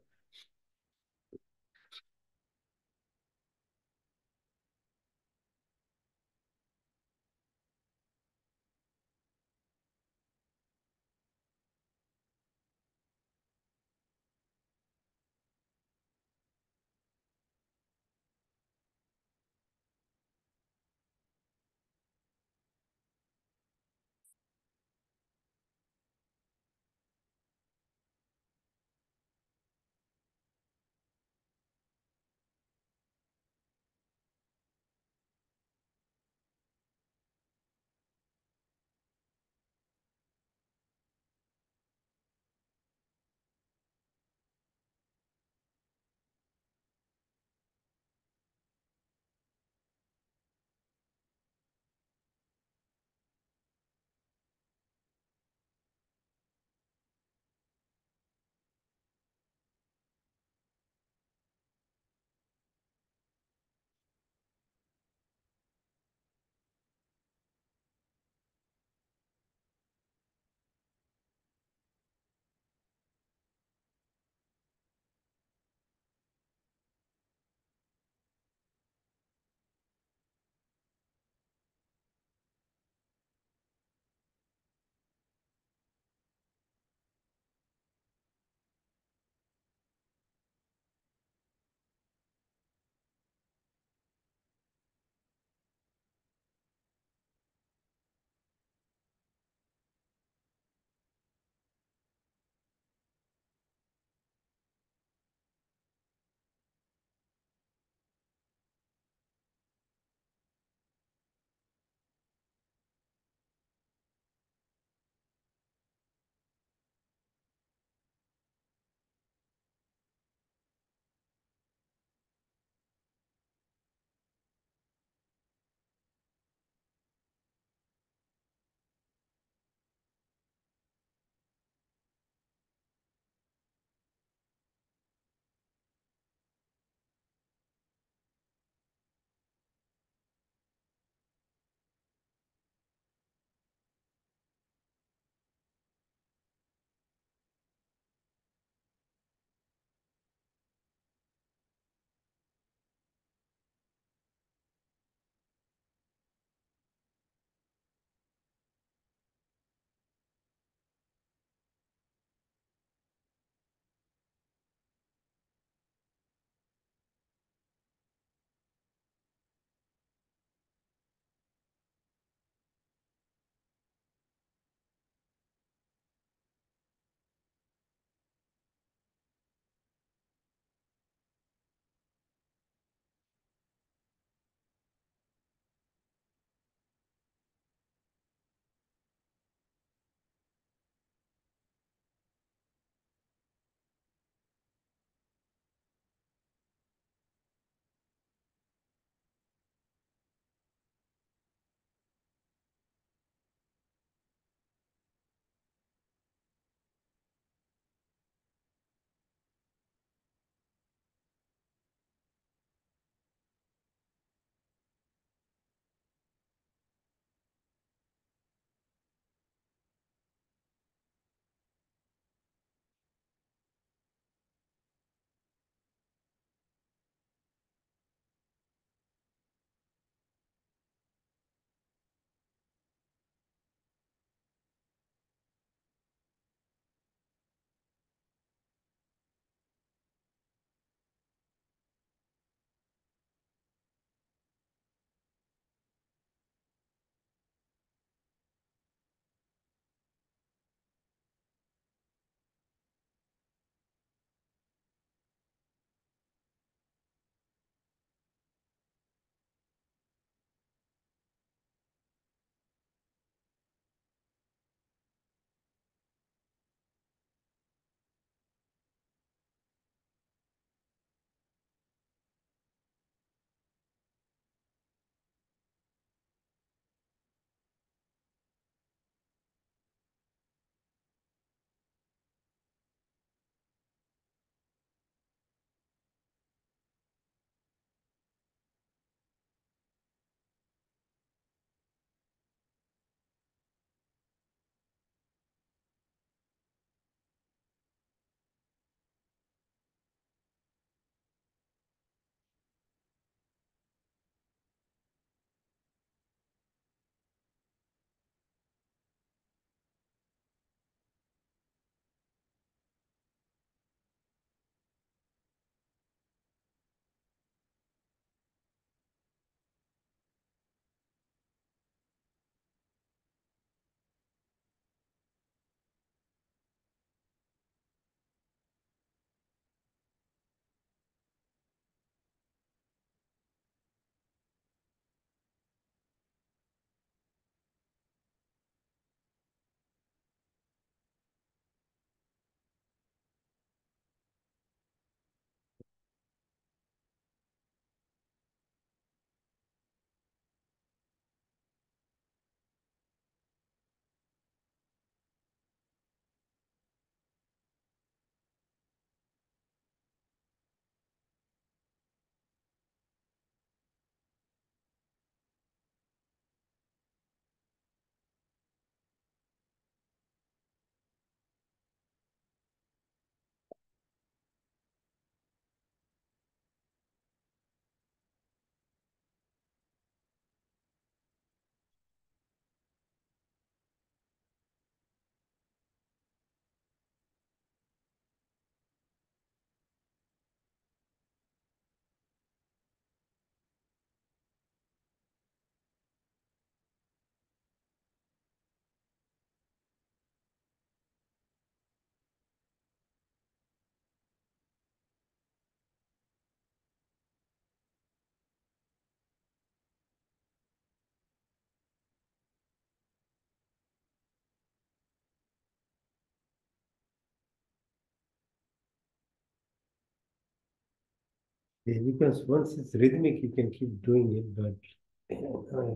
Yeah, because once it's rhythmic, you can keep doing it, but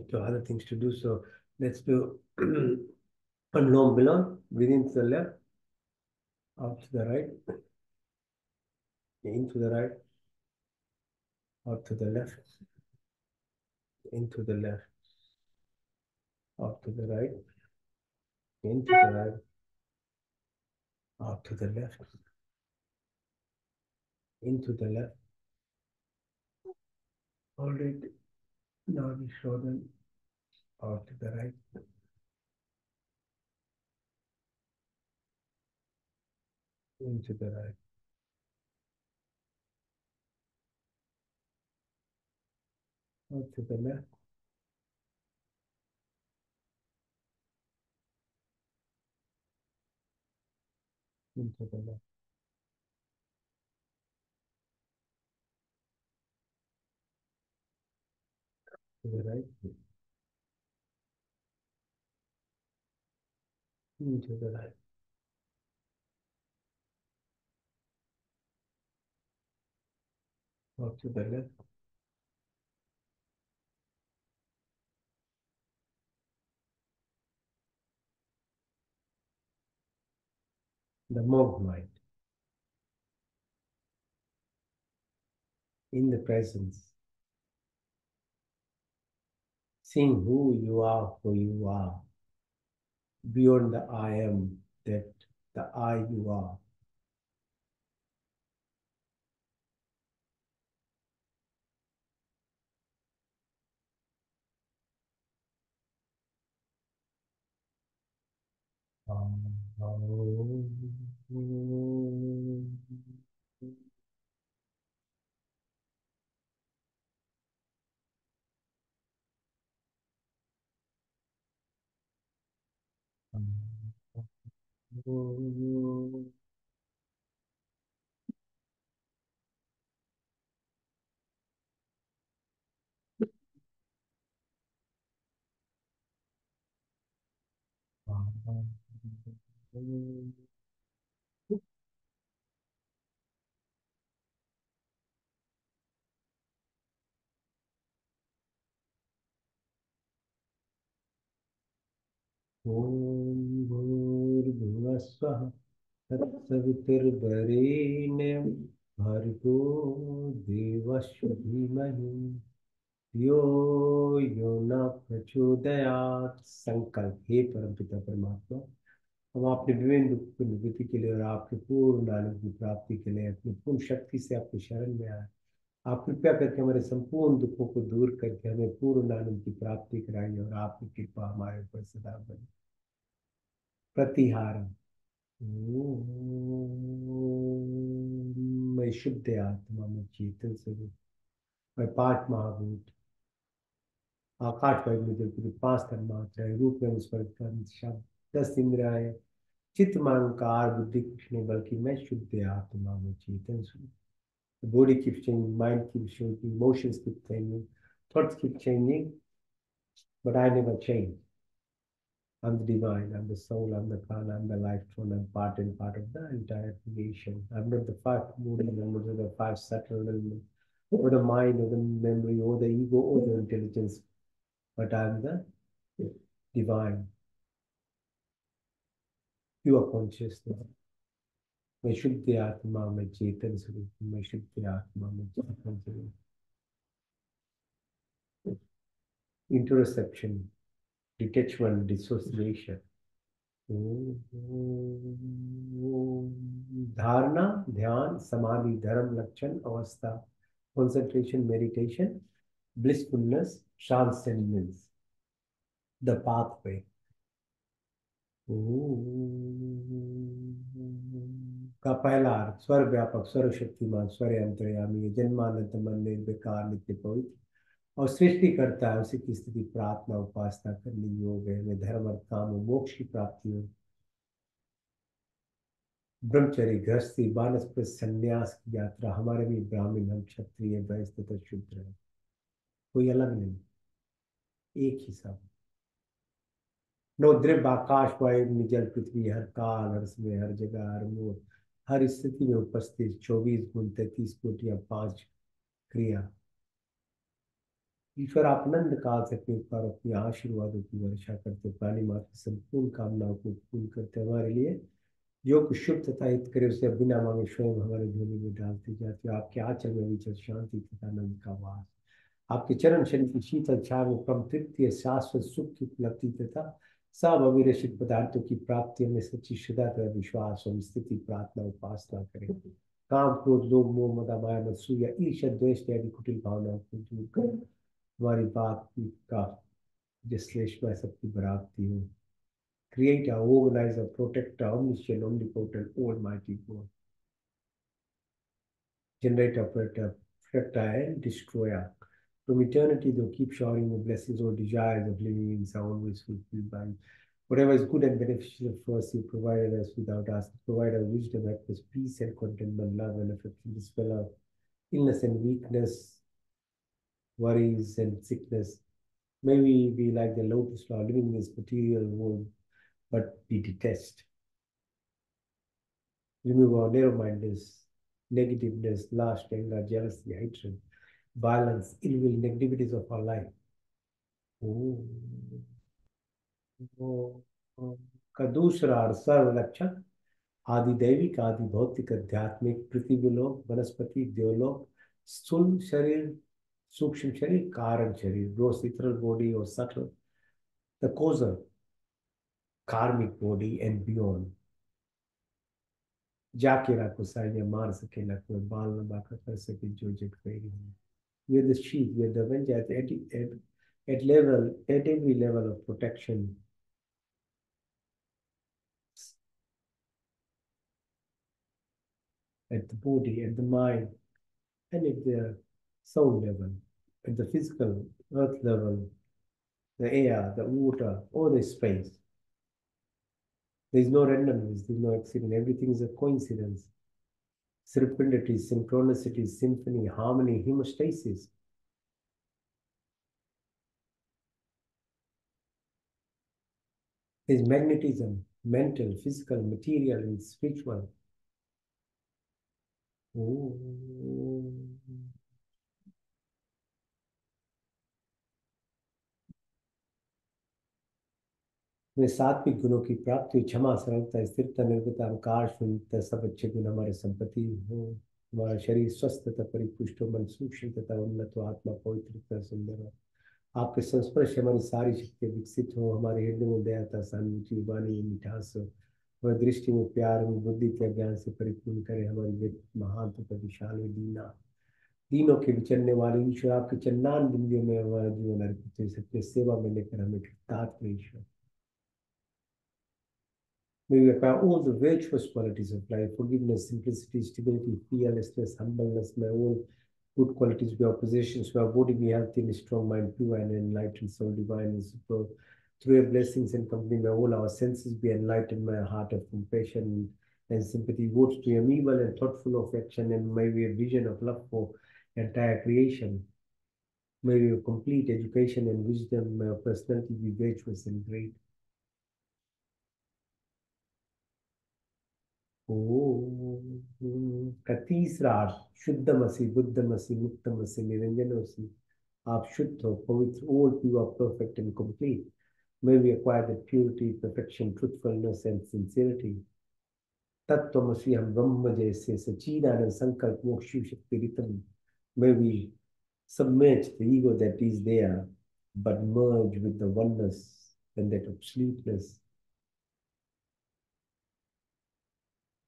to other things to do. So let's do Anlom Vilom within to the left, out to the right, in to the right, out to the left, into the left, out to the right, into the right, out to the left, into the left. Hold it. Now we show them out to the right, into the right, out to the left, into the left, to the right, into the right. Out to the left, the monk mind, in the presence, seeing who you are, beyond the I am, that the I you are. ॐ भूर्भुवस्वः तत्सवितुर्वरेण्यं भर्गो देवस्य धीमहि यो यो न प्रचोदयात्। संकल्प। हे परमपिता परमात्मा, हम अपने विभिन्न दुख की निवृत्ति के लिए और आपके पूर्ण आनंद की प्राप्ति के लिए अपनी पूर्ण शक्ति से आपकी शरण में आए। आप कृपया करके हमारे संपूर्ण दुखों को दूर करके हमें पूर्ण आनंद की प्राप्ति कराइए और आपकी कृपा हमारे ऊपर सदा बने। प्रतिहार। मैं शुद्ध आत्मा में चेतन स्वरूप, मैं पांच महाभूत, आकाश वायु में जल पृथ्वी, पांच तन्मात्राएं, रूप में स्पर्श गंध शब्द, 10 इंद्रियाएं, चित्त मन अहंकार बुद्धि कुछ नहीं, बल्कि मैं शुद्ध आत्मा में चेतन स्वरूप। The body keeps changing, mind keeps changing, emotions keep changing, thoughts keep changing, but I never change. I'm the divine, I'm the soul, I'm the prana, I'm the life force, I'm part and part of the entire creation. I'm not the five moving elements or the five subtle elements, or the mind, or the memory, or the ego, or the intelligence, but I'm the divine, pure consciousness. मैं शुद्ध आत्मा में चेतन स्वरूप, मैं शुद्ध आत्मा में चेतन स्वरूप। Interoception, detachment, dissociation. धारणा, ध्यान, समाधि, धर्म, लक्षण, अवस्था, concentration, meditation, blissfulness, transcendence, the pathway. का पहला अर्थ स्वर व्यापक, स्वर शक्तिमान, स्वर अंतर्यामी, जन्मानंत मन निर्विकार नित्य पवित्र और सृष्टि करता है। उसी की स्थिति प्रार्थना उपासना करनी योग है। में धर्म और काम और मोक्ष की प्राप्ति हो। ब्रह्मचर्य, गृहस्थी, वानप्रस्थ, संन्यास की यात्रा। हमारे भी ब्राह्मण, हम क्षत्रिय, वैश्य तथा शूद्र है, कोई अलग नहीं, एक ही सब। नो द्रव्य आकाश वायु जल पृथ्वी, हर काल हर समय हर जगह हर मोड़ हर स्थिति में उपस्थित 24 गुण 33 कोटि 5 क्रिया। ईश्वर आप अनंत काल से अपने उपकार अपनी आशीर्वादों की वर्षा करते, प्राणी मात्र की संपूर्ण कामनाओं को पूर्ण करते हमारे लिए जो कुछ शुभ तथा हित करे उसे बिना मांगे स्वयं हमारे झोली में डालते जाते हो। आपके आंचल में विचर शांति तथा आनंद का वास। आपके चरण शरीर की शीतल छाया में परम तृप्ति शाश्वत सुख की उपलब्धि तथा सब अविरक्षित पदार्थों की प्राप्ति में सच्ची श्रद्धा तथा विश्वास और स्थिति प्रार्थना उपासना करें। काम क्रोध लोभ मोह मद माया मत्सर्य ईर्ष्या द्वेष आदि कुटिल भावनाओं को दूर कर हमारी बात का जिसलेश में सबकी बराबरी हो। Create, organize, protect, omniscient, omnipotent, almighty God. Generate, protect, and destroyer. From eternity, thou keep showering the blessings or desires of living beings are always fulfilled by you. Whatever is good and beneficial for us, you provided us without asking. Provide us wisdom, happiness, peace, and contentment, love, and affection, dispel our illness and weakness, worries, and sickness. May we be like the lotus flower, living in this material world, but we detest. Remove our narrow-mindedness, negativeness, lust, anger, jealousy, hatred, violence, ill will, negativities of our life. Oh, oh, oh. का दूसरा अर्थ सर्वलक्षण आदि दैविक आदि भौतिक आध्यात्मिक पृथ्वीलोक वनस्पति देवलोक स्थूल शरीर सूक्ष्म शरीर कारण शरीर gross ethereal body or subtle the causal karmic body and beyond जाके रखो साइया मार सके न कोई बाल न बाका कर सके जो जग गई You're the sheep, you're the avenger at every level of protection, at the body, at the mind, and at the soul level, at the physical earth level, the air, the water, or the space. There is no randomness, there is no accident, everything is a coincidence. Serendipity, synchronicity, symphony, harmony, hemostasis. There is magnetism, mental, physical, material, and spiritual. Oh. वे सात्विक गुणों की प्राप्ति क्षमा सरलता स्थिरता निर्भरता अवकाश शून्यता सब अच्छे गुण हमारे संपत्ति हो। हमारा शरीर स्वस्थ तथा परिपुष्ट हो मन सूक्ष्म तथा उन्नत हो आत्मा पवित्र तथा सुंदर हो। आपके संस्पर्श हमारी सारी शक्तियाँ विकसित हो हमारे हृदय में दयाता सहानुभूति वाणी में मिठास हो हमारी दृष्टि में प्यार में बुद्धि के ज्ञान से परिपूर्ण करे हमारी व्यक्ति महान तथा विशाल है दीना तीनों के विचरने वाले ईश्वर आपके चन्नान बिंदियों में हमारा जीवन अर्पित है सत्य सेवा में लेकर हमें कृतार्थ ईश्वर May we acquire all the virtuous qualities of life, forgiveness, simplicity, stability, fearlessness, humbleness, may all good qualities be our possessions, may our body be healthy and strong, mind pure and enlightened, soul divine and superb. Through your blessings and company, may all our senses be enlightened, may our heart of compassion and sympathy votes to your evil and thoughtful affection, and may we have vision of love for entire creation. May we have complete education and wisdom, may our personality be virtuous and great. का तीसरा अर्थ शुद्धमसी बुद्धमसी मुक्तमसी निरंजनमसी आप शुद्ध हो पवित्र all pure perfect and complete may we acquire the purity perfection truthfulness and sincerity तत्वमसी हम ब्रह्म जैसे सच्चिदानंद संकल्प मोक्ष Shiv Shakti Ritam may we submerge the ego that is there but merge with the oneness and that absoluteness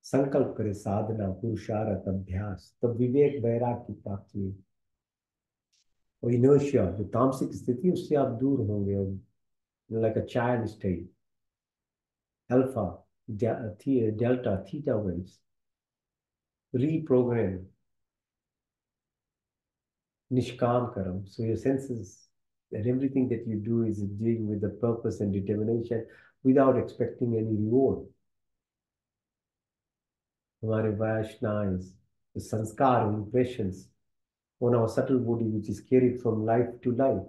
संकल्प करे साधना पुरुषार्थ अभ्यास तब विवेक वैराग की प्राप्ति हुई और इनर्शिया जो तामसिक स्थिति उससे आप दूर होंगे like a child state alpha delta theta waves reprogram निष्काम कर्म so your senses that everything that you do is doing with the purpose and determination without expecting any reward हमारे वासनाएं the संस्कार impressions on our subtle body which is carried from life to life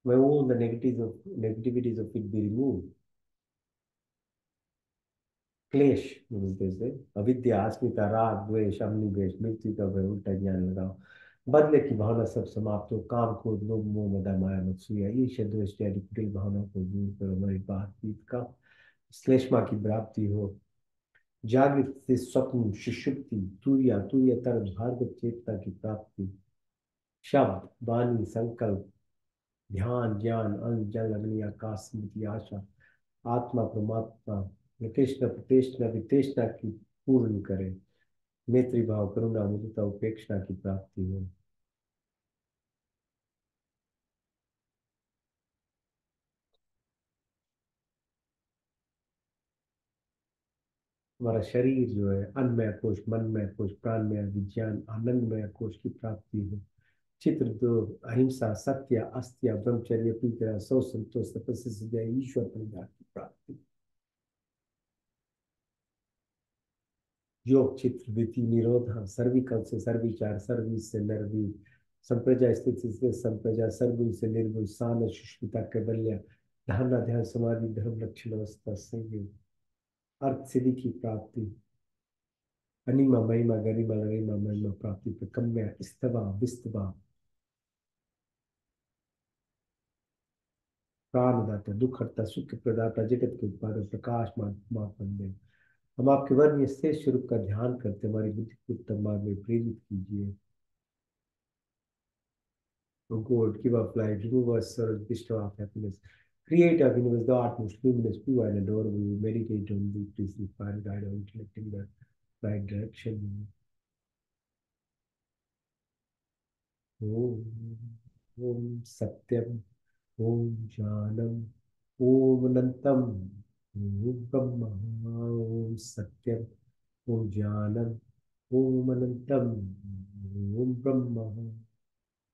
may all the negativities of it be removed क्लेश means जैसे अविद्या अस्मिता राग द्वेष अग्निवेश मृत्यु का भय उल्टा ज्ञान लगाओ बदले की भावना सब समाप्त हो, काम क्रोध लोभ मोह मदा माया मत्सुया ईर्ष्या द्वेष इत्यादि कुटिल भावना को दूर करो, हमारी बातचीत का श्लेष्मा की प्राप्ति हो। जागृत से स्वप्न सुषुप्ति तुर्या तुर्यतर भार्गव चेतना की प्राप्ति। शब्द वाणी संकल्प ध्यान ज्ञान अन्न जल अग्नि आकाश स्मृति आशा आत्मा परमात्मा कृष्ण प्रतिष्ठा वितेष्णा की पूर्ण करे। मैत्री भाव करुणा मुदिता उपेक्षा की प्राप्ति हो। हमारा शरीर जो है अन्नमय कोश मनमय कोश प्राणमय विज्ञान आनंदमय कोश की प्राप्ति हो। चित्र दो अहिंसा सत्य अस्त्य ब्रह्मचर्य पीतरा सौ संतोष तपस्या सिद्धिया ईश्वर परिवार की प्राप्ति। योग चित्र वृत्ति निरोध सर्विकल से सर्विचार सर्वी से नरवी संप्रजा स्थिति से संप्रजा सर्वुल से निर्गुण सान सुष्मिता कैबल्य धारणा ध्यान समाधि धर्म लक्षण अवस्था संयोग अर्थ सिद्धि की प्राप्ति। अनिमा महिमा गरिमा गरिमा महिमा प्राप्ति प्रकम्य स्तवा विस्तवा प्राणदाता दुख हरता सुख प्रदाता जगत के उत्पादक प्रकाश मापन। हम आपके वर्ण से स्वरूप का ध्यान करते हमारी बुद्धि को उत्तम मार्ग में प्रेरित कीजिए। O God, give us light, remove us sorrow, bestow our happiness. Create our universe, the utmost luminous, pure and adorable. We meditate on thee, please inspire and guide our intellect in the right direction. Om Om Satyam Om Jnanam Om Anantam Om Brahma Om Satyam Om Jnanam Om Anantam Om Brahma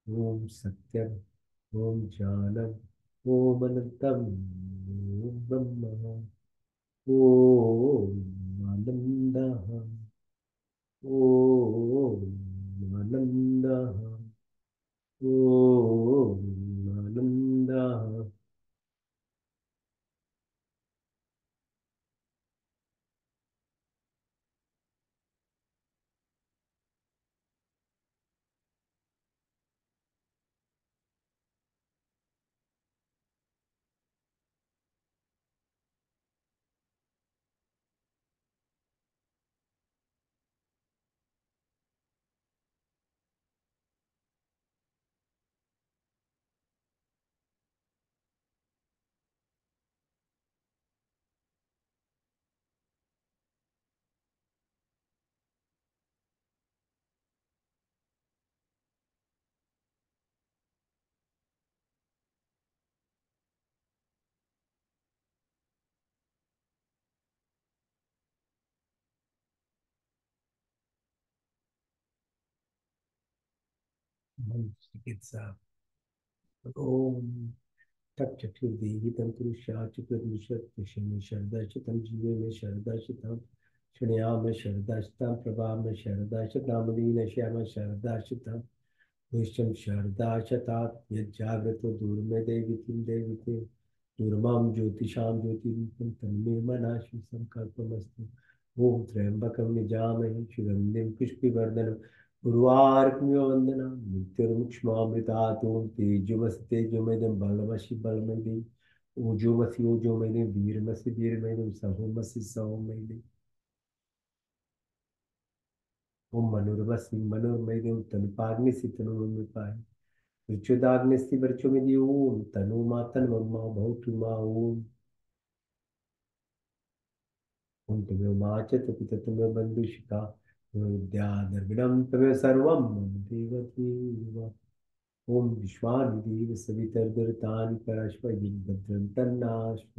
Om Satyam Om Jnanam Om Anantam Om Brahma Om Ananda Om Ananda Om Ananda. Chiquitza. Om तक्षुर्देहि तंतुषाचितुर्निषत्षिणि शरदाशितं जीवे में शरदाशितं शृणुया में शरदाशितं प्रभा में शरदाशितामलीन श्याम शरदाशितं भूषम शरदाशतात यज्जाग्रतो दूरमे देवितिं देविते दूरमां ज्योतिषां ज्योतिरूपं तन्मे मनाशि संकल्पमस्तु। ओम त्र्यंबकं यजामहे सुगन्धिं पुष्टिवर्धनम् उर्वारुकमिव वन्दना मृत्युर्मुक्षमामृतातुं तेजोमसि तेजोमेदं बलमसि बलमेदं ओजोमसि ओजोमेदं वीरमसि वीरमेदं सहोमसि सहोमेदं ओम मनोरमसि मनोरमेदं तनुपाग्निसि तनुमपाहि मृत्युदाग्निस्ति वर्चोमेदि ओम तनु मा तन्ममा भवतु मा ओम ओम तमेव माचत पिता तमेव बन्धुशिखा विद्या द्रविणं तमेव सर्वं मम देवदेव। ओम विश्वानिदेव सवितर्दरतानि परश्वयं भद्रं तन्नाश्व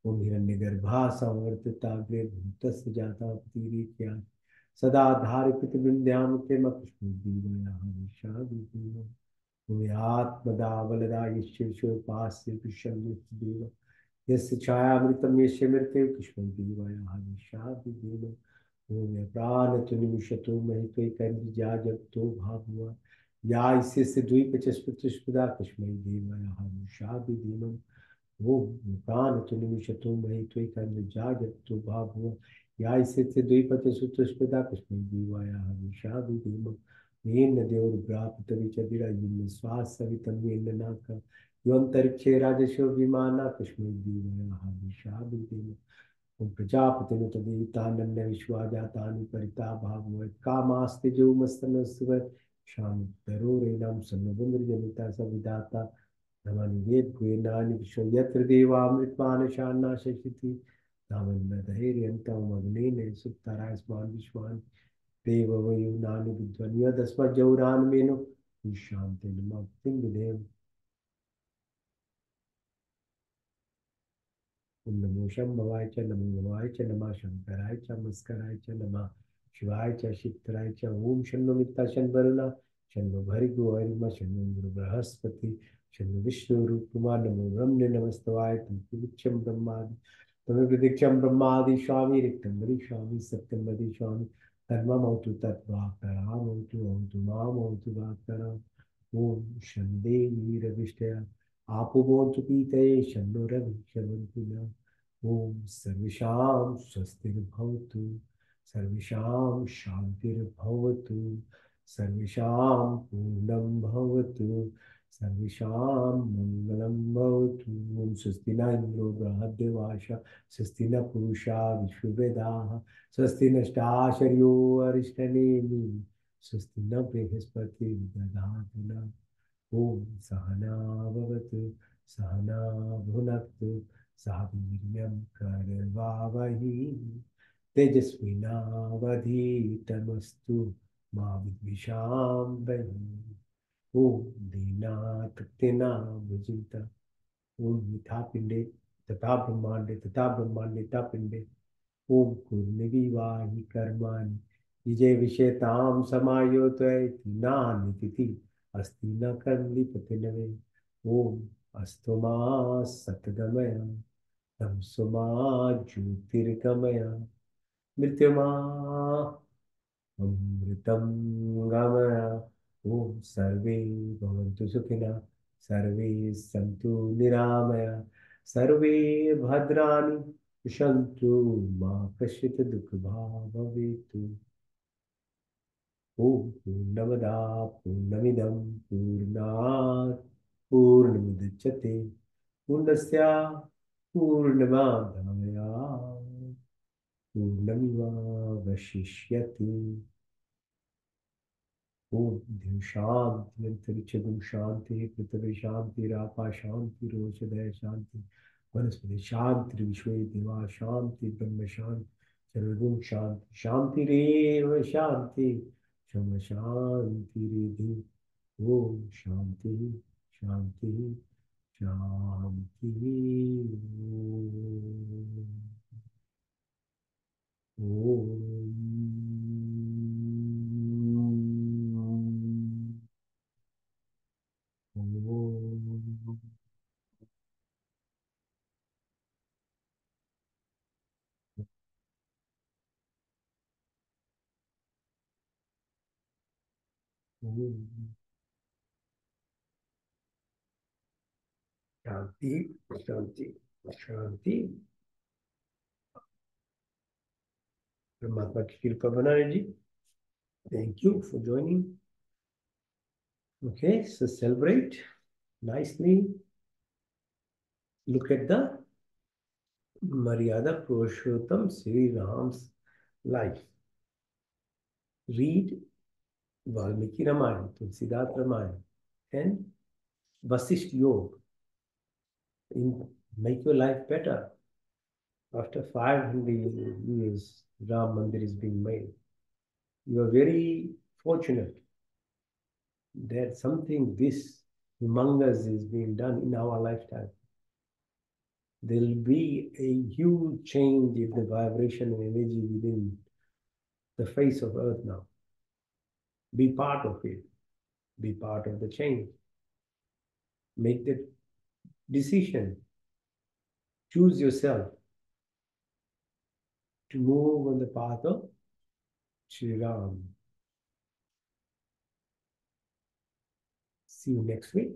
ओम हिरण्यगर्भा संवर्तताग्रे भूतस्य जाता पतिरेक्या सदा धारितविन्द्यां ते मकृष्णदेवया हविषादिदेव ओम आत्मदावलदा यशोपास्य कृष्णदेव यस्य छायामृतं यस्य मृत्युं कृष्णदेवया हविषादिदेव ओम प्राणतु निमिषतो महित्वे कैन्द्रजा जगतो भावुआ या इससे द्वीपचस्पदा कश्मै देवाय हनुषाभिधीमं ओम प्राणतु निमिषतो महित्वे कैन्द्रजा जगतो भावुआ या इससे द्वीपचस्पदा कश्मै देवाय हनुषाभिधीमं येन देवोर्व्यापितविचदिरा येन श्वासवितं येन नाक योऽन्तरिक्षे राजसो विमानाकस्मै दिशाभितेन ॐ प्रजापतिनो तदेतानन्य विश्वाजातानि परिता भागवत् कामास्ति जोमस्तनस्व शान्तरोरेणां सन्नबुन्द्रजनिता स विधाता नमानि वेद्गुहेनानि विश्व यत्र देवामृतमानशान्ना शशिति नामन्नधैर्यन्तमग्नेन सुप्तराय स्मान् विश्वान् देववयुनानि विद्वन् यदस्मज्जौरान्मेनो शान्ति नमः विदेव नमो शंभवाय च नमो नमाय च नमः शंकराय च मस्कराय च नमः शिवाय च शित्राय च ओम शन्नो मित्ता शन्वरुणा शन्नो भर्गो अरिमा शन्नो इंद्र बृहस्पति शन्नो विष्णु रूपकुमार नमो ब्रह्मणे नमस्तवाय तमोक्षम ब्रह्मादि तमेव प्रतीक्षम ब्रह्मादि स्वामी रिक्तम वदिष्यामि सत्यम वदिष्यामि तन्ममौतु तद्वाक्तरामौतु औतु मामौतु वाक्तराम ओम शन्दे वीरविष्टया आपोमोऽन्तु पीतये शन्नो रवि शर्वन्तु न ॐ सर्वेषां स्वस्तिर्भवतु सर्वेषां शान्तिर्भवतु सर्वेषां पूर्णं भवतु सर्वेषां मङ्गलं भवतु ॐ स्वस्ति न इन्द्रो बृहद्देवाशा स्वस्ति न पूषा विश्ववेदाः स्वस्ति नष्टाशर्यो अरिष्टनेमि स्वस्ति न बृहस्पतिर्दधातु न ॐ सहना भवतु सहना भुनक्तु सह वीर्यं करवावहै तेजस्विनावधीतमस्तु मा विद्विषावहै ॐ दीनातृप्तिना भुजित ॐ यथा पिण्डे तथा ब्रह्माण्डे तथा ब्रह्माण्डे तथा पिण्डे ॐ कुर्निविवाहि कर्माणि विजय विषयतां समायोतयति नानितिथि अस्ति न कर्मलिपतिनवे ॐ अस्तु मा सतगमय तमसो मा ज्योतिर्गमय मृत्युमा अमृतं गमय ॐ सर्वे भवन्तु सुखिनः सर्वे सन्तु निरामया सर्वे भद्राणि पश्यन्तु मा कश्चित् दुःखभाग् भवेत् ॐ पूर्णमदा पूर्णमिदं पूर्णात् पूर्णमुदच्यते पूर्णस्य पूर्णमादाय पूर्णमेवावशिष्यते ॐ द्यौः शान्ति अन्तरिक्षगुं शान्तिः पृथिवी शान्तिरापा शान्तिरोषधयः शान्ति वनस्पति शान्तिर्विश्वे देवा शान्ति ब्रह्म शान्ति सर्वगुं शान्ति शान्तिरेव शान्ति शम शान्तिरिधि ॐ शान्तिः शान्तिः शान्तिः शांति शांति शांति परमात्मा की कृपा बनाए जी thank you for joining okay so celebrate nicely look at the Maryada Purushottam Sri Ram's life read Valmiki Ramayana Tulsidas Ramayana and Vasisht Yoga in make your life better after 500 years Ram Mandir is being made you are very fortunate that something this humongous is being done in our lifetime. There will be a huge change in the vibration and energy within the face of Earth now. Be part of it. Be part of the change. Make the decision. Choose yourself to move on the path of Sri Ram. See you next week.